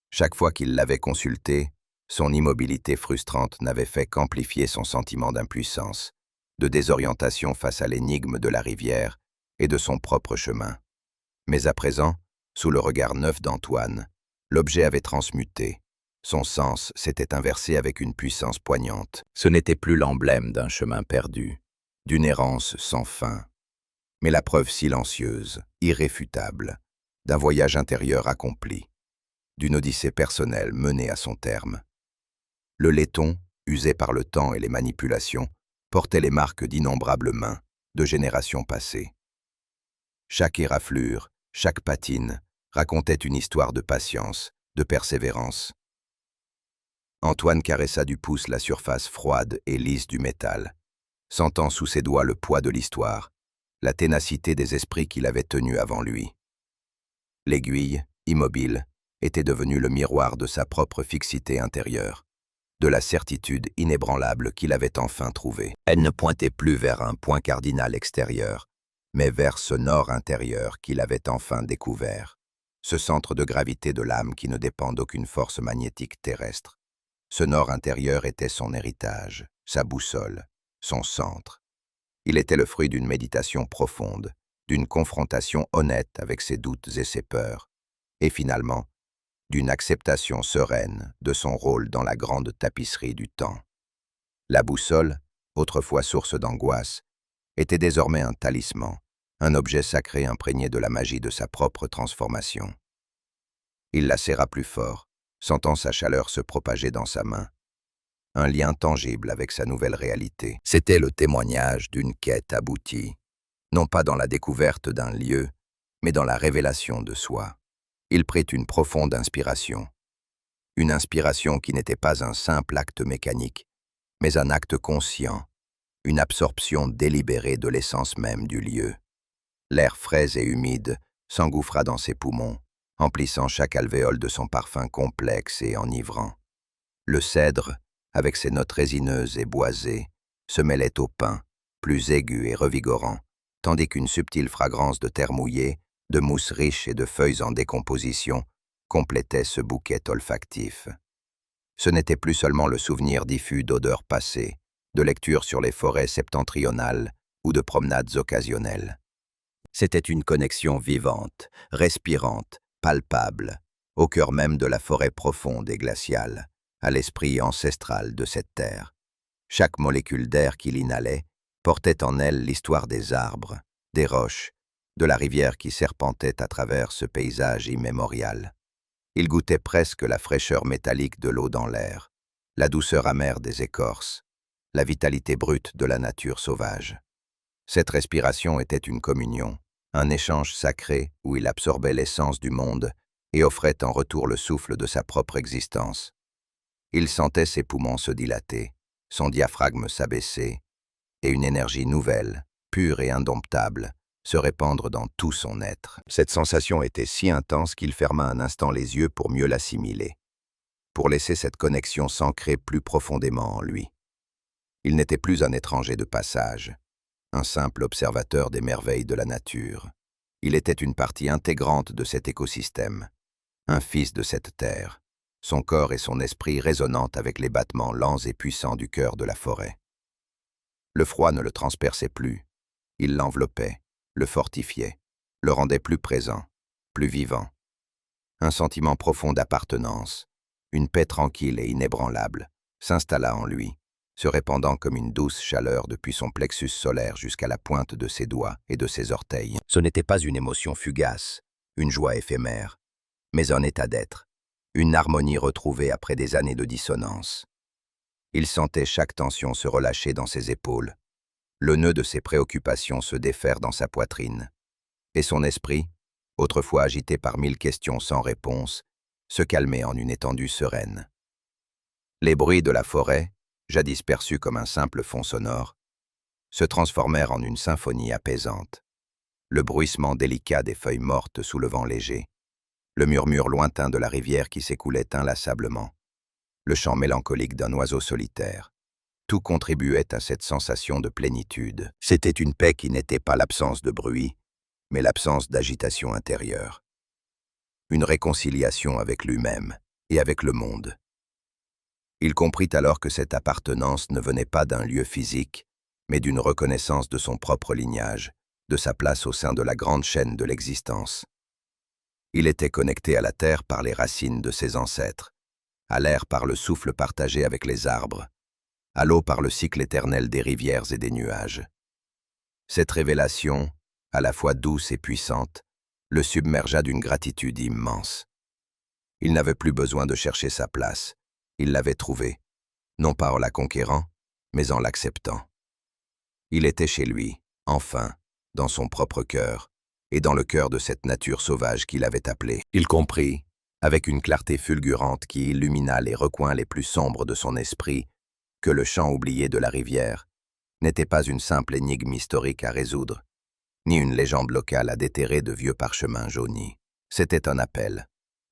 Chaque fois qu'il l'avait consultée, son immobilité frustrante n'avait fait qu'amplifier son sentiment d'impuissance, de désorientation face à l'énigme de la rivière et de son propre chemin. Mais à présent, sous le regard neuf d'Antoine, l'objet avait transmuté. Son sens s'était inversé avec une puissance poignante. Ce n'était plus l'emblème d'un chemin perdu, d'une errance sans fin, mais la preuve silencieuse, irréfutable, d'un voyage intérieur accompli, d'une odyssée personnelle menée à son terme. Le laiton, usé par le temps et les manipulations, portait les marques d'innombrables mains, de générations passées. Chaque éraflure, chaque patine, racontait une histoire de patience, de persévérance. Antoine caressa du pouce la surface froide et lisse du métal, sentant sous ses doigts le poids de l'histoire, la ténacité des esprits qu'il avait tenus avant lui. L'aiguille, immobile, était devenue le miroir de sa propre fixité intérieure, de la certitude inébranlable qu'il avait enfin trouvée. Elle ne pointait plus vers un point cardinal extérieur, mais vers ce nord intérieur qu'il avait enfin découvert, ce centre de gravité de l'âme qui ne dépend d'aucune force magnétique terrestre. Ce nord intérieur était son héritage, sa boussole, son centre. Il était le fruit d'une méditation profonde, d'une confrontation honnête avec ses doutes et ses peurs, et finalement, d'une acceptation sereine de son rôle dans la grande tapisserie du temps. La boussole, autrefois source d'angoisse, était désormais un talisman, un objet sacré imprégné de la magie de sa propre transformation. Il la serra plus fort, sentant sa chaleur se propager dans sa main. Un lien tangible avec sa nouvelle réalité. C'était le témoignage d'une quête aboutie, non pas dans la découverte d'un lieu, mais dans la révélation de soi. Il prit une profonde inspiration. Une inspiration qui n'était pas un simple acte mécanique, mais un acte conscient, une absorption délibérée de l'essence même du lieu. L'air frais et humide s'engouffra dans ses poumons, emplissant chaque alvéole de son parfum complexe et enivrant. Le cèdre, avec ses notes résineuses et boisées, se mêlait au pin, plus aigu et revigorant, tandis qu'une subtile fragrance de terre mouillée, de mousse riche et de feuilles en décomposition complétait ce bouquet olfactif. Ce n'était plus seulement le souvenir diffus d'odeurs passées, de lectures sur les forêts septentrionales ou de promenades occasionnelles. C'était une connexion vivante, respirante, palpable, au cœur même de la forêt profonde et glaciale, à l'esprit ancestral de cette terre. Chaque molécule d'air qu'il inhalait portait en elle l'histoire des arbres, des roches, de la rivière qui serpentait à travers ce paysage immémorial. Il goûtait presque la fraîcheur métallique de l'eau dans l'air, la douceur amère des écorces, la vitalité brute de la nature sauvage. Cette respiration était une communion, un échange sacré où il absorbait l'essence du monde et offrait en retour le souffle de sa propre existence. Il sentait ses poumons se dilater, son diaphragme s'abaisser, et une énergie nouvelle, pure et indomptable, se répandre dans tout son être. Cette sensation était si intense qu'il ferma un instant les yeux pour mieux l'assimiler. pour laisser cette connexion s'ancrer plus profondément en lui. Il n'était plus un étranger de passage, un simple observateur des merveilles de la nature. Il était une partie intégrante de cet écosystème, un fils de cette terre, son corps et son esprit résonnant avec les battements lents et puissants du cœur de la forêt. Le froid ne le transperçait plus, il l'enveloppait, le fortifiait, le rendait plus présent, plus vivant. Un sentiment profond d'appartenance, une paix tranquille et inébranlable, s'installa en lui, se répandant comme une douce chaleur depuis son plexus solaire jusqu'à la pointe de ses doigts et de ses orteils. Ce n'était pas une émotion fugace, une joie éphémère, mais un état d'être, une harmonie retrouvée après des années de dissonance. Il sentait chaque tension se relâcher dans ses épaules, le nœud de ses préoccupations se défaire dans sa poitrine, et son esprit, autrefois agité par 1000 questions sans réponse, se calmait en une étendue sereine. Les bruits de la forêt, jadis perçus comme un simple fond sonore, se transformèrent en une symphonie apaisante. Le bruissement délicat des feuilles mortes sous le vent léger, le murmure lointain de la rivière qui s'écoulait inlassablement, le chant mélancolique d'un oiseau solitaire, tout contribuait à cette sensation de plénitude. C'était une paix qui n'était pas l'absence de bruit, mais l'absence d'agitation intérieure. Une réconciliation avec lui-même et avec le monde. Il comprit alors que cette appartenance ne venait pas d'un lieu physique, mais d'une reconnaissance de son propre lignage, de sa place au sein de la grande chaîne de l'existence. Il était connecté à la terre par les racines de ses ancêtres, à l'air par le souffle partagé avec les arbres, à l'eau par le cycle éternel des rivières et des nuages. Cette révélation, à la fois douce et puissante, le submergea d'une gratitude immense. Il n'avait plus besoin de chercher sa place, il l'avait trouvée, non pas en la conquérant, mais en l'acceptant. Il était chez lui, enfin, dans son propre cœur, et dans le cœur de cette nature sauvage qu'il avait appelée. Il comprit, avec une clarté fulgurante qui illumina les recoins les plus sombres de son esprit, que le chant oublié de la rivière n'était pas une simple énigme historique à résoudre, ni une légende locale à déterrer de vieux parchemins jaunis. C'était un appel,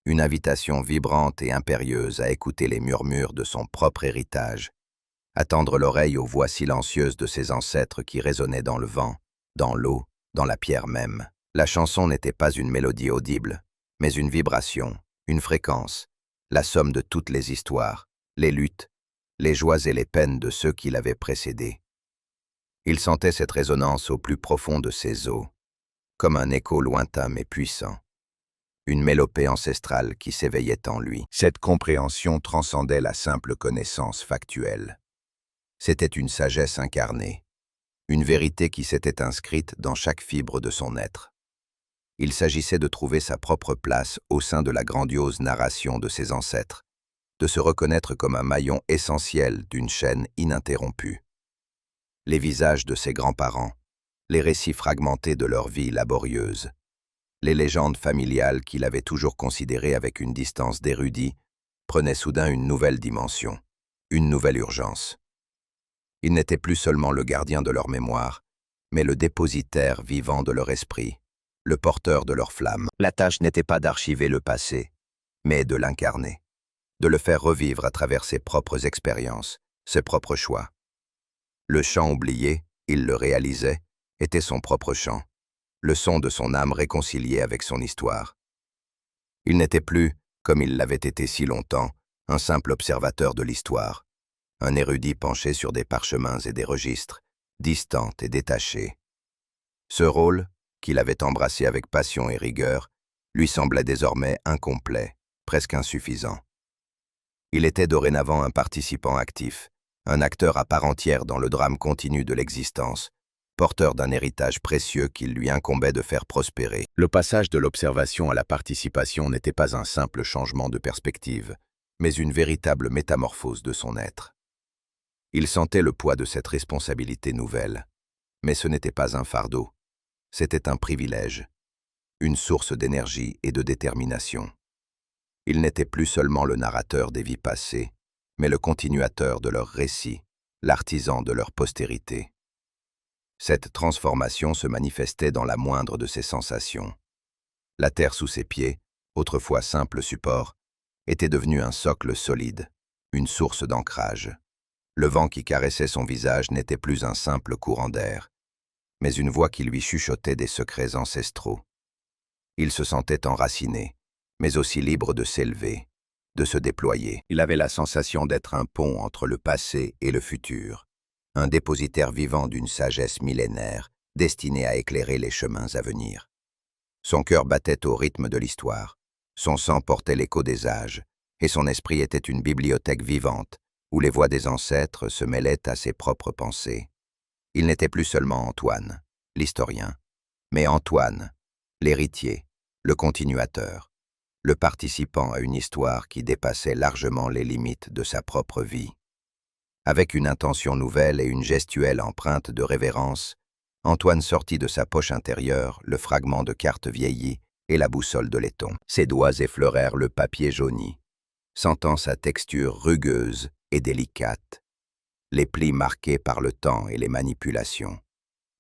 une invitation vibrante et impérieuse à écouter les murmures de son propre héritage, à tendre l'oreille aux voix silencieuses de ses ancêtres qui résonnaient dans le vent, dans l'eau, dans la pierre même. La chanson n'était pas une mélodie audible, mais une vibration, une fréquence, la somme de toutes les histoires, les luttes, les joies et les peines de ceux qui l'avaient précédé. Il sentait cette résonance au plus profond de ses os, comme un écho lointain mais puissant, une mélopée ancestrale qui s'éveillait en lui. Cette compréhension transcendait la simple connaissance factuelle. C'était une sagesse incarnée, une vérité qui s'était inscrite dans chaque fibre de son être. Il s'agissait de trouver sa propre place au sein de la grandiose narration de ses ancêtres, de se reconnaître comme un maillon essentiel d'une chaîne ininterrompue. Les visages de ses grands-parents, les récits fragmentés de leur vie laborieuse, les légendes familiales qu'il avait toujours considérées avec une distance d'érudit, prenaient soudain une nouvelle dimension, une nouvelle urgence. Il n'était plus seulement le gardien de leur mémoire, mais le dépositaire vivant de leur esprit, le porteur de leur flamme. La tâche n'était pas d'archiver le passé, mais de l'incarner, de le faire revivre à travers ses propres expériences, ses propres choix. Le chant oublié, il le réalisait, était son propre chant, le son de son âme réconciliée avec son histoire. Il n'était plus, comme il l'avait été si longtemps, un simple observateur de l'histoire, un érudit penché sur des parchemins et des registres, distant et détaché. Ce rôle, qu'il avait embrassé avec passion et rigueur, lui semblait désormais incomplet, presque insuffisant. Il était dorénavant un participant actif, un acteur à part entière dans le drame continu de l'existence, porteur d'un héritage précieux qu'il lui incombait de faire prospérer. Le passage de l'observation à la participation n'était pas un simple changement de perspective, mais une véritable métamorphose de son être. Il sentait le poids de cette responsabilité nouvelle, mais ce n'était pas un fardeau, c'était un privilège, une source d'énergie et de détermination. Il n'était plus seulement le narrateur des vies passées, mais le continuateur de leurs récits, l'artisan de leur postérité. Cette transformation se manifestait dans la moindre de ses sensations. La terre sous ses pieds, autrefois simple support, était devenu un socle solide, une source d'ancrage. Le vent qui caressait son visage n'était plus un simple courant d'air, mais une voix qui lui chuchotait des secrets ancestraux. Il se sentait enraciné, mais aussi libre de s'élever, de se déployer. Il avait la sensation d'être un pont entre le passé et le futur, un dépositaire vivant d'une sagesse millénaire, destinée à éclairer les chemins à venir. Son cœur battait au rythme de l'histoire, son sang portait l'écho des âges, et son esprit était une bibliothèque vivante, où les voix des ancêtres se mêlaient à ses propres pensées. Il n'était plus seulement Antoine, l'historien, mais Antoine, l'héritier, le continuateur, le participant à une histoire qui dépassait largement les limites de sa propre vie. Avec une intention nouvelle et une gestuelle empreinte de révérence, Antoine sortit de sa poche intérieure le fragment de carte vieillie et la boussole de laiton. Ses doigts effleurèrent le papier jauni, sentant sa texture rugueuse et délicate, les plis marqués par le temps et les manipulations.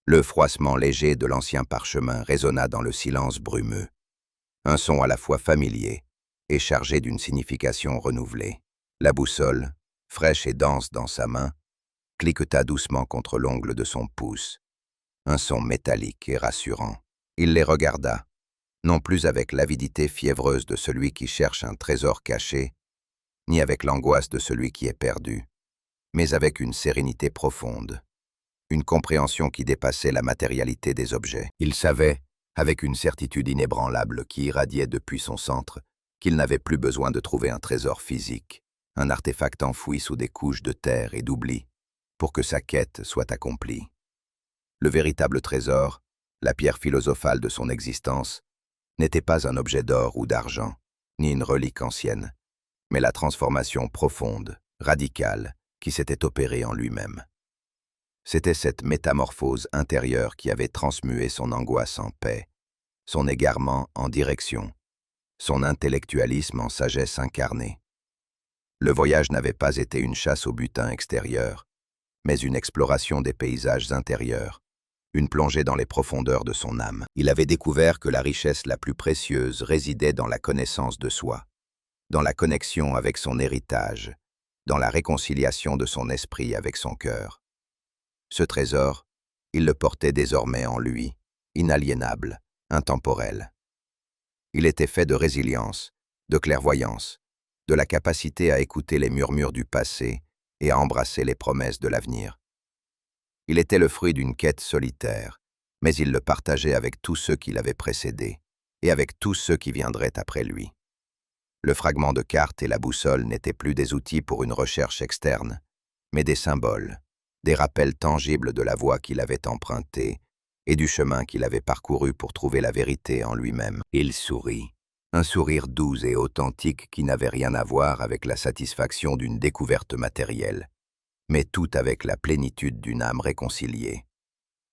Le froissement léger de l'ancien parchemin résonna dans le silence brumeux, un son à la fois familier et chargé d'une signification renouvelée. La boussole, fraîche et dense dans sa main, cliqueta doucement contre l'ongle de son pouce, un son métallique et rassurant. Il les regarda, non plus avec l'avidité fiévreuse de celui qui cherche un trésor caché, ni avec l'angoisse de celui qui est perdu, mais avec une sérénité profonde, une compréhension qui dépassait la matérialité des objets. Il savait, avec une certitude inébranlable qui irradiait depuis son centre, qu'il n'avait plus besoin de trouver un trésor physique, un artefact enfoui sous des couches de terre et d'oubli, pour que sa quête soit accomplie. Le véritable trésor, la pierre philosophale de son existence, n'était pas un objet d'or ou d'argent, ni une relique ancienne, mais la transformation profonde, radicale, qui s'était opérée en lui-même. C'était cette métamorphose intérieure qui avait transmué son angoisse en paix, son égarement en direction, son intellectualisme en sagesse incarnée. Le voyage n'avait pas été une chasse au butin extérieur, mais une exploration des paysages intérieurs, une plongée dans les profondeurs de son âme. Il avait découvert que la richesse la plus précieuse résidait dans la connaissance de soi, dans la connexion avec son héritage, dans la réconciliation de son esprit avec son cœur. Ce trésor, il le portait désormais en lui, inaliénable, intemporel. Il était fait de résilience, de clairvoyance, de la capacité à écouter les murmures du passé et à embrasser les promesses de l'avenir. Il était le fruit d'une quête solitaire, mais il le partageait avec tous ceux qui l'avaient précédé et avec tous ceux qui viendraient après lui. Le fragment de carte et la boussole n'étaient plus des outils pour une recherche externe, mais des symboles, des rappels tangibles de la voie qu'il avait empruntée et du chemin qu'il avait parcouru pour trouver la vérité en lui-même. Il sourit, un sourire doux et authentique qui n'avait rien à voir avec la satisfaction d'une découverte matérielle, mais tout avec la plénitude d'une âme réconciliée.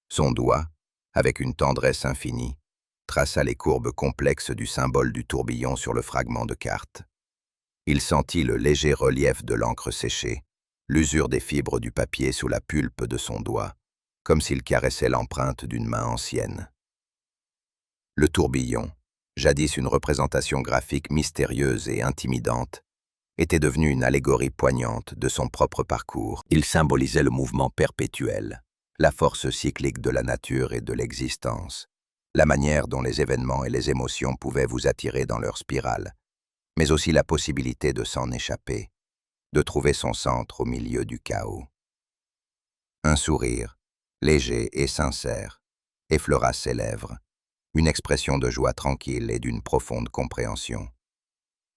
Son doigt, avec une tendresse infinie, traça les courbes complexes du symbole du tourbillon sur le fragment de carte. Il sentit le léger relief de l'encre séchée, l'usure des fibres du papier sous la pulpe de son doigt, comme s'il caressait l'empreinte d'une main ancienne. Le tourbillon, jadis une représentation graphique mystérieuse et intimidante, était devenu une allégorie poignante de son propre parcours. Il symbolisait le mouvement perpétuel, la force cyclique de la nature et de l'existence, la manière dont les événements et les émotions pouvaient vous attirer dans leur spirale, mais aussi la possibilité de s'en échapper, de trouver son centre au milieu du chaos. Un sourire, léger et sincère, effleura ses lèvres, une expression de joie tranquille et d'une profonde compréhension.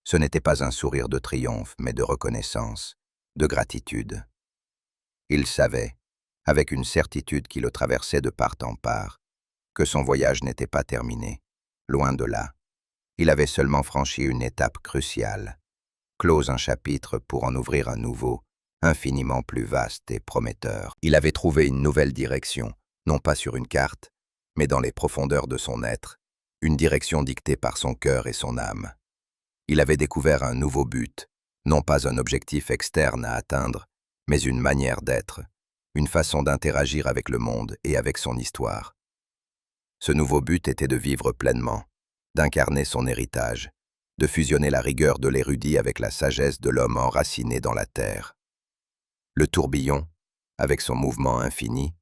Ce n'était pas un sourire de triomphe, mais de reconnaissance, de gratitude. Il savait, avec une certitude qui le traversait de part en part, que son voyage n'était pas terminé, loin de là. Il avait seulement franchi une étape cruciale, close un chapitre pour en ouvrir un nouveau, infiniment plus vaste et prometteur. Il avait trouvé une nouvelle direction, non pas sur une carte, mais dans les profondeurs de son être, une direction dictée par son cœur et son âme. Il avait découvert un nouveau but, non pas un objectif externe à atteindre, mais une manière d'être, une façon d'interagir avec le monde et avec son histoire. Ce nouveau but était de vivre pleinement, d'incarner son héritage, de fusionner la rigueur de l'érudit avec la sagesse de l'homme enraciné dans la terre. Le tourbillon, avec son mouvement infini,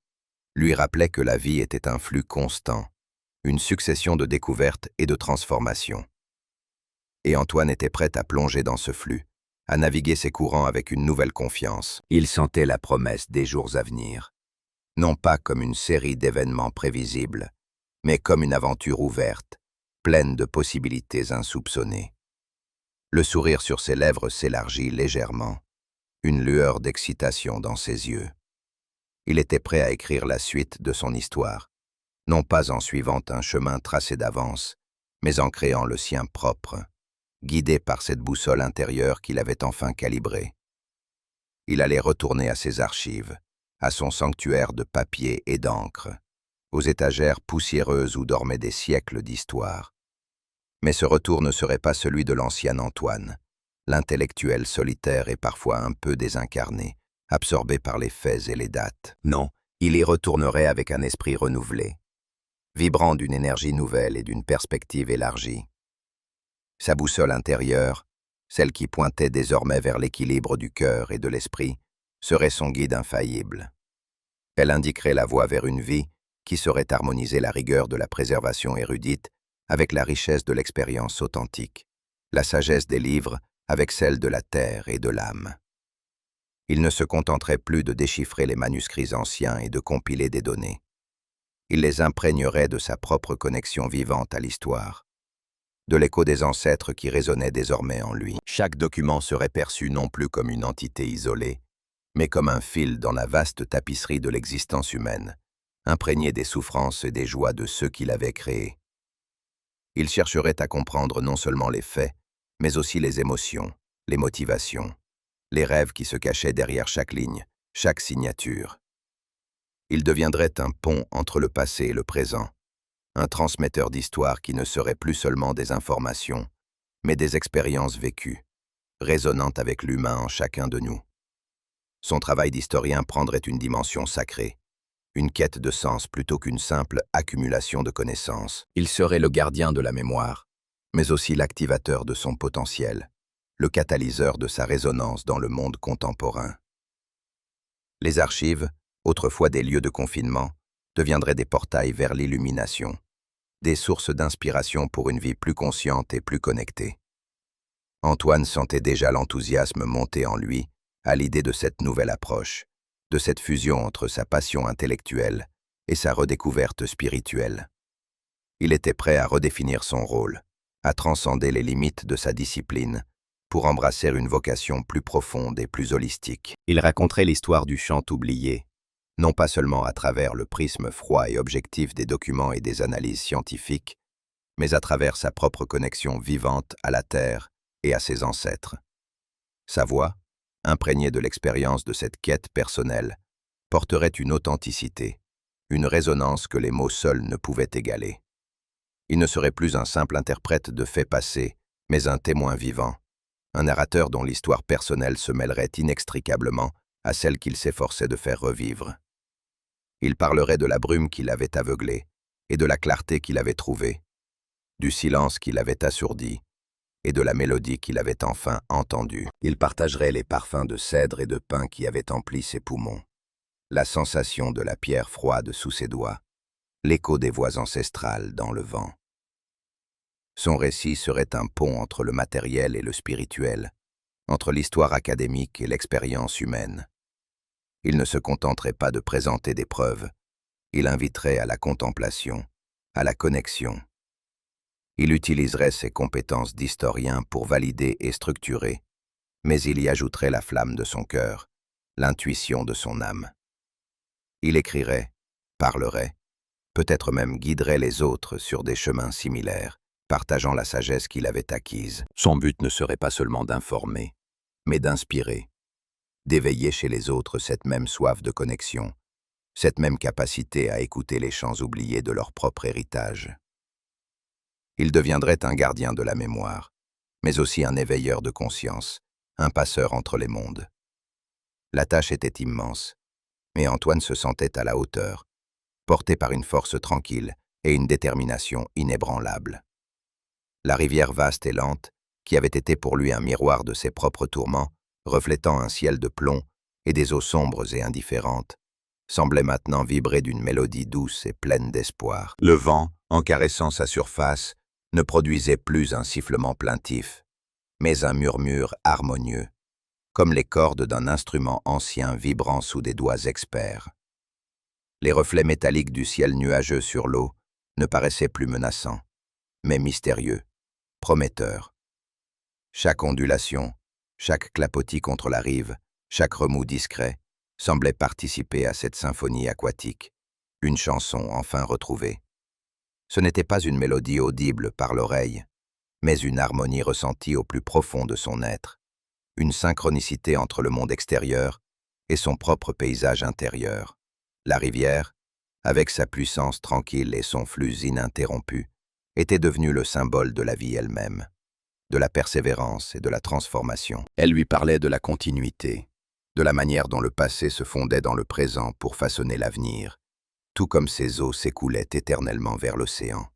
lui rappelait que la vie était un flux constant, une succession de découvertes et de transformations. Et Antoine était prêt à plonger dans ce flux, à naviguer ses courants avec une nouvelle confiance. Il sentait la promesse des jours à venir, non pas comme une série d'événements prévisibles, mais comme une aventure ouverte, pleine de possibilités insoupçonnées. Le sourire sur ses lèvres s'élargit légèrement, une lueur d'excitation dans ses yeux. Il était prêt à écrire la suite de son histoire, non pas en suivant un chemin tracé d'avance, mais en créant le sien propre, guidé par cette boussole intérieure qu'il avait enfin calibrée. Il allait retourner à ses archives, à son sanctuaire de papier et d'encre, aux étagères poussiéreuses où dormaient des siècles d'histoire. Mais ce retour ne serait pas celui de l'ancien Antoine, l'intellectuel solitaire et parfois un peu désincarné, absorbé par les faits et les dates. Non, il y retournerait avec un esprit renouvelé, vibrant d'une énergie nouvelle et d'une perspective élargie. Sa boussole intérieure, celle qui pointait désormais vers l'équilibre du cœur et de l'esprit, serait son guide infaillible. Elle indiquerait la voie vers une vie qui saurait harmoniser la rigueur de la préservation érudite avec la richesse de l'expérience authentique, la sagesse des livres avec celle de la terre et de l'âme. Il ne se contenterait plus de déchiffrer les manuscrits anciens et de compiler des données. Il les imprégnerait de sa propre connexion vivante à l'histoire, de l'écho des ancêtres qui résonnait désormais en lui. Chaque document serait perçu non plus comme une entité isolée, mais comme un fil dans la vaste tapisserie de l'existence humaine, imprégné des souffrances et des joies de ceux qui l'avaient créé. Il chercherait à comprendre non seulement les faits, mais aussi les émotions, les motivations, les rêves qui se cachaient derrière chaque ligne, chaque signature. Il deviendrait un pont entre le passé et le présent, un transmetteur d'histoires qui ne serait plus seulement des informations, mais des expériences vécues, résonnantes avec l'humain en chacun de nous. Son travail d'historien prendrait une dimension sacrée, une quête de sens plutôt qu'une simple accumulation de connaissances. Il serait le gardien de la mémoire, mais aussi l'activateur de son potentiel, le catalyseur de sa résonance dans le monde contemporain. Les archives, autrefois des lieux de confinement, deviendraient des portails vers l'illumination, des sources d'inspiration pour une vie plus consciente et plus connectée. Antoine sentait déjà l'enthousiasme monter en lui à l'idée de cette nouvelle approche, de cette fusion entre sa passion intellectuelle et sa redécouverte spirituelle. Il était prêt à redéfinir son rôle, à transcender les limites de sa discipline, pour embrasser une vocation plus profonde et plus holistique. Il raconterait l'histoire du chant oublié, non pas seulement à travers le prisme froid et objectif des documents et des analyses scientifiques, mais à travers sa propre connexion vivante à la terre et à ses ancêtres. Sa voix, imprégnée de l'expérience de cette quête personnelle, porterait une authenticité, une résonance que les mots seuls ne pouvaient égaler. Il ne serait plus un simple interprète de faits passés, mais un témoin vivant, un narrateur dont l'histoire personnelle se mêlerait inextricablement à celle qu'il s'efforçait de faire revivre. Il parlerait de la brume qui l'avait aveuglé et de la clarté qu'il avait trouvée, du silence qui l'avait assourdi et de la mélodie qu'il avait enfin entendue. Il partagerait les parfums de cèdre et de pin qui avaient empli ses poumons, la sensation de la pierre froide sous ses doigts, l'écho des voix ancestrales dans le vent. Son récit serait un pont entre le matériel et le spirituel, entre l'histoire académique et l'expérience humaine. Il ne se contenterait pas de présenter des preuves, il inviterait à la contemplation, à la connexion. Il utiliserait ses compétences d'historien pour valider et structurer, mais il y ajouterait la flamme de son cœur, l'intuition de son âme. Il écrirait, parlerait, peut-être même guiderait les autres sur des chemins similaires, partageant la sagesse qu'il avait acquise. Son but ne serait pas seulement d'informer, mais d'inspirer, d'éveiller chez les autres cette même soif de connexion, cette même capacité à écouter les chants oubliés de leur propre héritage. Il deviendrait un gardien de la mémoire, mais aussi un éveilleur de conscience, un passeur entre les mondes. La tâche était immense, mais Antoine se sentait à la hauteur, porté par une force tranquille et une détermination inébranlable. La rivière vaste et lente qui avait été pour lui un miroir de ses propres tourments, reflétant un ciel de plomb et des eaux sombres et indifférentes, semblait maintenant vibrer d'une mélodie douce et pleine d'espoir. Le vent, en caressant sa surface, ne produisait plus un sifflement plaintif, mais un murmure harmonieux, comme les cordes d'un instrument ancien vibrant sous des doigts experts. Les reflets métalliques du ciel nuageux sur l'eau ne paraissaient plus menaçants, mais mystérieux, prometteurs. Chaque ondulation, chaque clapotis contre la rive, chaque remous discret, semblait participer à cette symphonie aquatique, une chanson enfin retrouvée. Ce n'était pas une mélodie audible par l'oreille, mais une harmonie ressentie au plus profond de son être, une synchronicité entre le monde extérieur et son propre paysage intérieur. La rivière, avec sa puissance tranquille et son flux ininterrompu, était devenue le symbole de la vie elle-même, de la persévérance et de la transformation. Elle lui parlait de la continuité, de la manière dont le passé se fondait dans le présent pour façonner l'avenir, tout comme ses eaux s'écoulaient éternellement vers l'océan.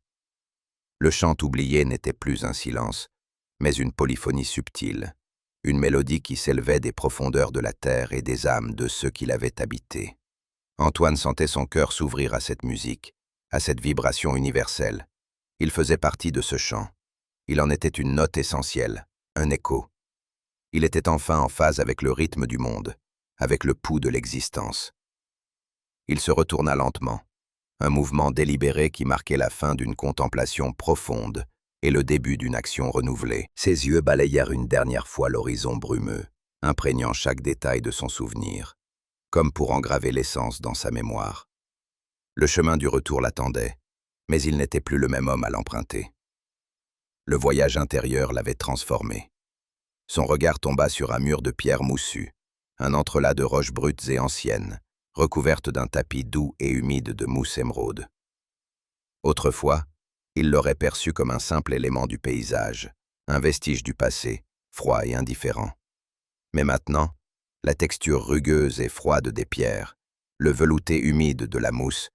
Le chant oublié n'était plus un silence, mais une polyphonie subtile, une mélodie qui s'élevait des profondeurs de la terre et des âmes de ceux qui l'avaient habitée. Antoine sentait son cœur s'ouvrir à cette musique, à cette vibration universelle. Il faisait partie de ce chant. Il en était une note essentielle, un écho. Il était enfin en phase avec le rythme du monde, avec le pouls de l'existence. Il se retourna lentement, un mouvement délibéré qui marquait la fin d'une contemplation profonde et le début d'une action renouvelée. Ses yeux balayèrent une dernière fois l'horizon brumeux, imprégnant chaque détail de son souvenir, comme pour engraver l'essence dans sa mémoire. Le chemin du retour l'attendait, mais il n'était plus le même homme à l'emprunter. Le voyage intérieur l'avait transformé. Son regard tomba sur un mur de pierre moussue, un entrelac de roches brutes et anciennes, recouvertes d'un tapis doux et humide de mousse émeraude. Autrefois, il l'aurait perçu comme un simple élément du paysage, un vestige du passé, froid et indifférent. Mais maintenant, la texture rugueuse et froide des pierres, le velouté humide de la mousse,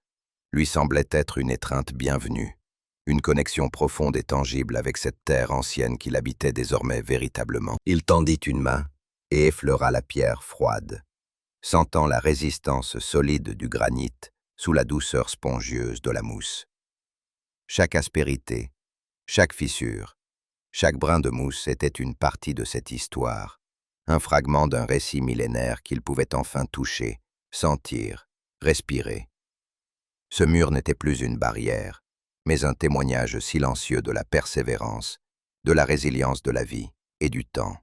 lui semblait être une étreinte bienvenue, une connexion profonde et tangible avec cette terre ancienne qu'il habitait désormais véritablement. Il tendit une main et effleura la pierre froide, sentant la résistance solide du granit sous la douceur spongieuse de la mousse. Chaque aspérité, chaque fissure, chaque brin de mousse était une partie de cette histoire, un fragment d'un récit millénaire qu'il pouvait enfin toucher, sentir, respirer. Ce mur n'était plus une barrière, mais un témoignage silencieux de la persévérance, de la résilience de la vie et du temps.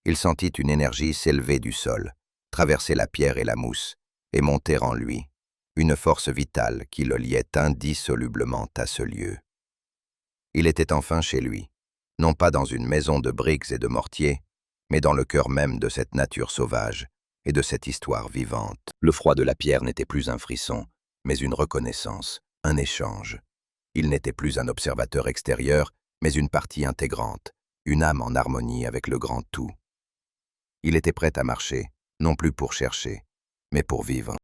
Il sentit une énergie s'élever du sol, traverser la pierre et la mousse, et monter en lui, une force vitale qui le liait indissolublement à ce lieu. Il était enfin chez lui, non pas dans une maison de briques et de mortier, mais dans le cœur même de cette nature sauvage et de cette histoire vivante. Le froid de la pierre n'était plus un frisson, mais une reconnaissance, un échange. Il n'était plus un observateur extérieur, mais une partie intégrante, une âme en harmonie avec le grand tout. Il était prêt à marcher, non plus pour chercher, mais pour vivre.